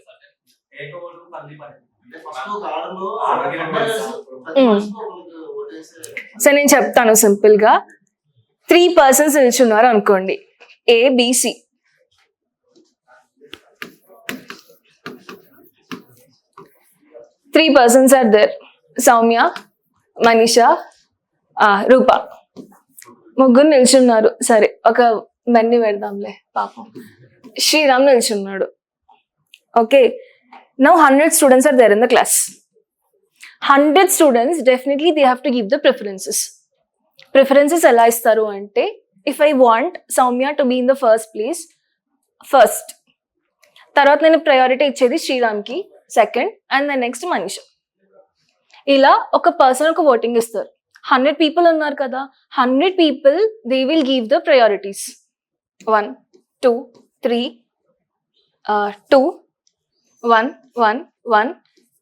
Speaker 1: సో నేను చెప్తాను సింపుల్ గా. 3 persons నిల్చున్నారు అనుకోండి, ABC. Three persons are there. Soumya, Manisha, రూప, ముగ్గురు నిల్చున్నారు. సరే, ఒక మెన్ని పెడదాంలే పాపం. శ్రీరామ్ నిల్చున్నాడు. Okay, now 100 students are there in the class. 100 students, definitely they have to give the preferences. Preferences ఎలా ఇస్తారు అంటే, if I want Soumya to be in the first place first, తర్వాత నేను ప్రయారిటీ ఇచ్చేది శ్రీరామ్కి second, and the next Manisha. ఇలా ఒక person ఒక ఓటింగ్ ఇస్తారు. 100 people ఉన్నారు కదా, 100 people they will give the priorities. 1 2 3 2 1 1 1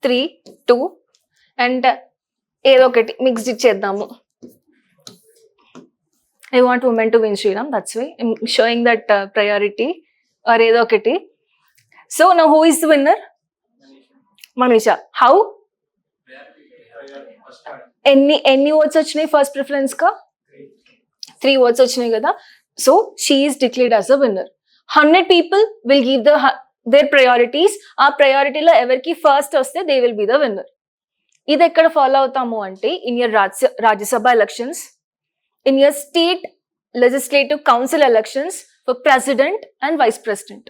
Speaker 1: 3 2 and ఏదో ఒకటి mixed ఇచ్చేద్దాము. I want women to win Shriram, that's why I'm showing that priority or ఏదో ఒకటి. So now who is the winner? Manisha. How? ఎన్ని votes వచ్చినాయి first preference కా? 3 votes వచ్చినాయి కదా. So she is declared as a winner. 100 people will give their priorities. ఆ ప్రయారిటీలో ఎవరికి first వస్తే they will be the winner. ఇది ఎక్కడ ఫాలో అవుతాము అంటే, in your Rajya Sabha elections, in your state legislative council elections for president and vice president.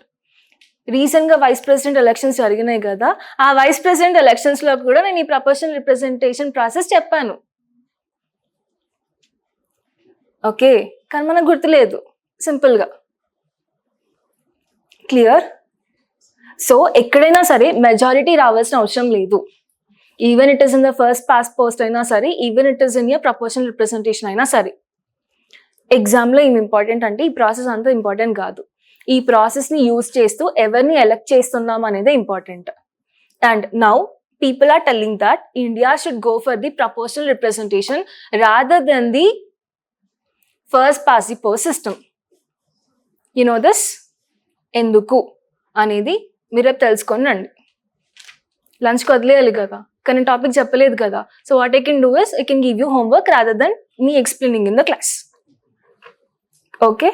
Speaker 1: Recent గా vice president elections జరిగినాయి కదా, ఆ వైస్ ప్రెసిడెంట్ ఎలక్షన్స్ లో కూడా నేను ఈ ప్రపోర్షనల్ రిప్రజెంటేషన్ ప్రాసెస్ చెప్పాను. ఓకే, కానీ మనకు గుర్తులేదు సింపుల్ గా. క్లియర్? సో ఎక్కడైనా సరే మెజారిటీ రావాల్సిన అవసరం లేదు. Even it is in the first pass post అయినా సరే, even it is in your proportional representation అయినా సరే. ఎగ్జామ్లో ఏమి ఇంపార్టెంట్ అంటే ఈ ప్రాసెస్ అంతా ఇంపార్టెంట్ కాదు. ఈ ప్రాసెస్ని యూజ్ చేస్తూ ఎవరిని ఎలక్ట్ చేస్తున్నాం అనేది important. And now people are telling that India should go for the proportional representation rather than the first past the post system. You know this? ఎందుకు అనేది మీరు రేపు తెలుసుకొని రండి. లంచ్కి వదిలేయాలి కదా, కానీ టాపిక్ చెప్పలేదు కదా. So what I can do is I can give you homework rather than me explaining in the class. Okay?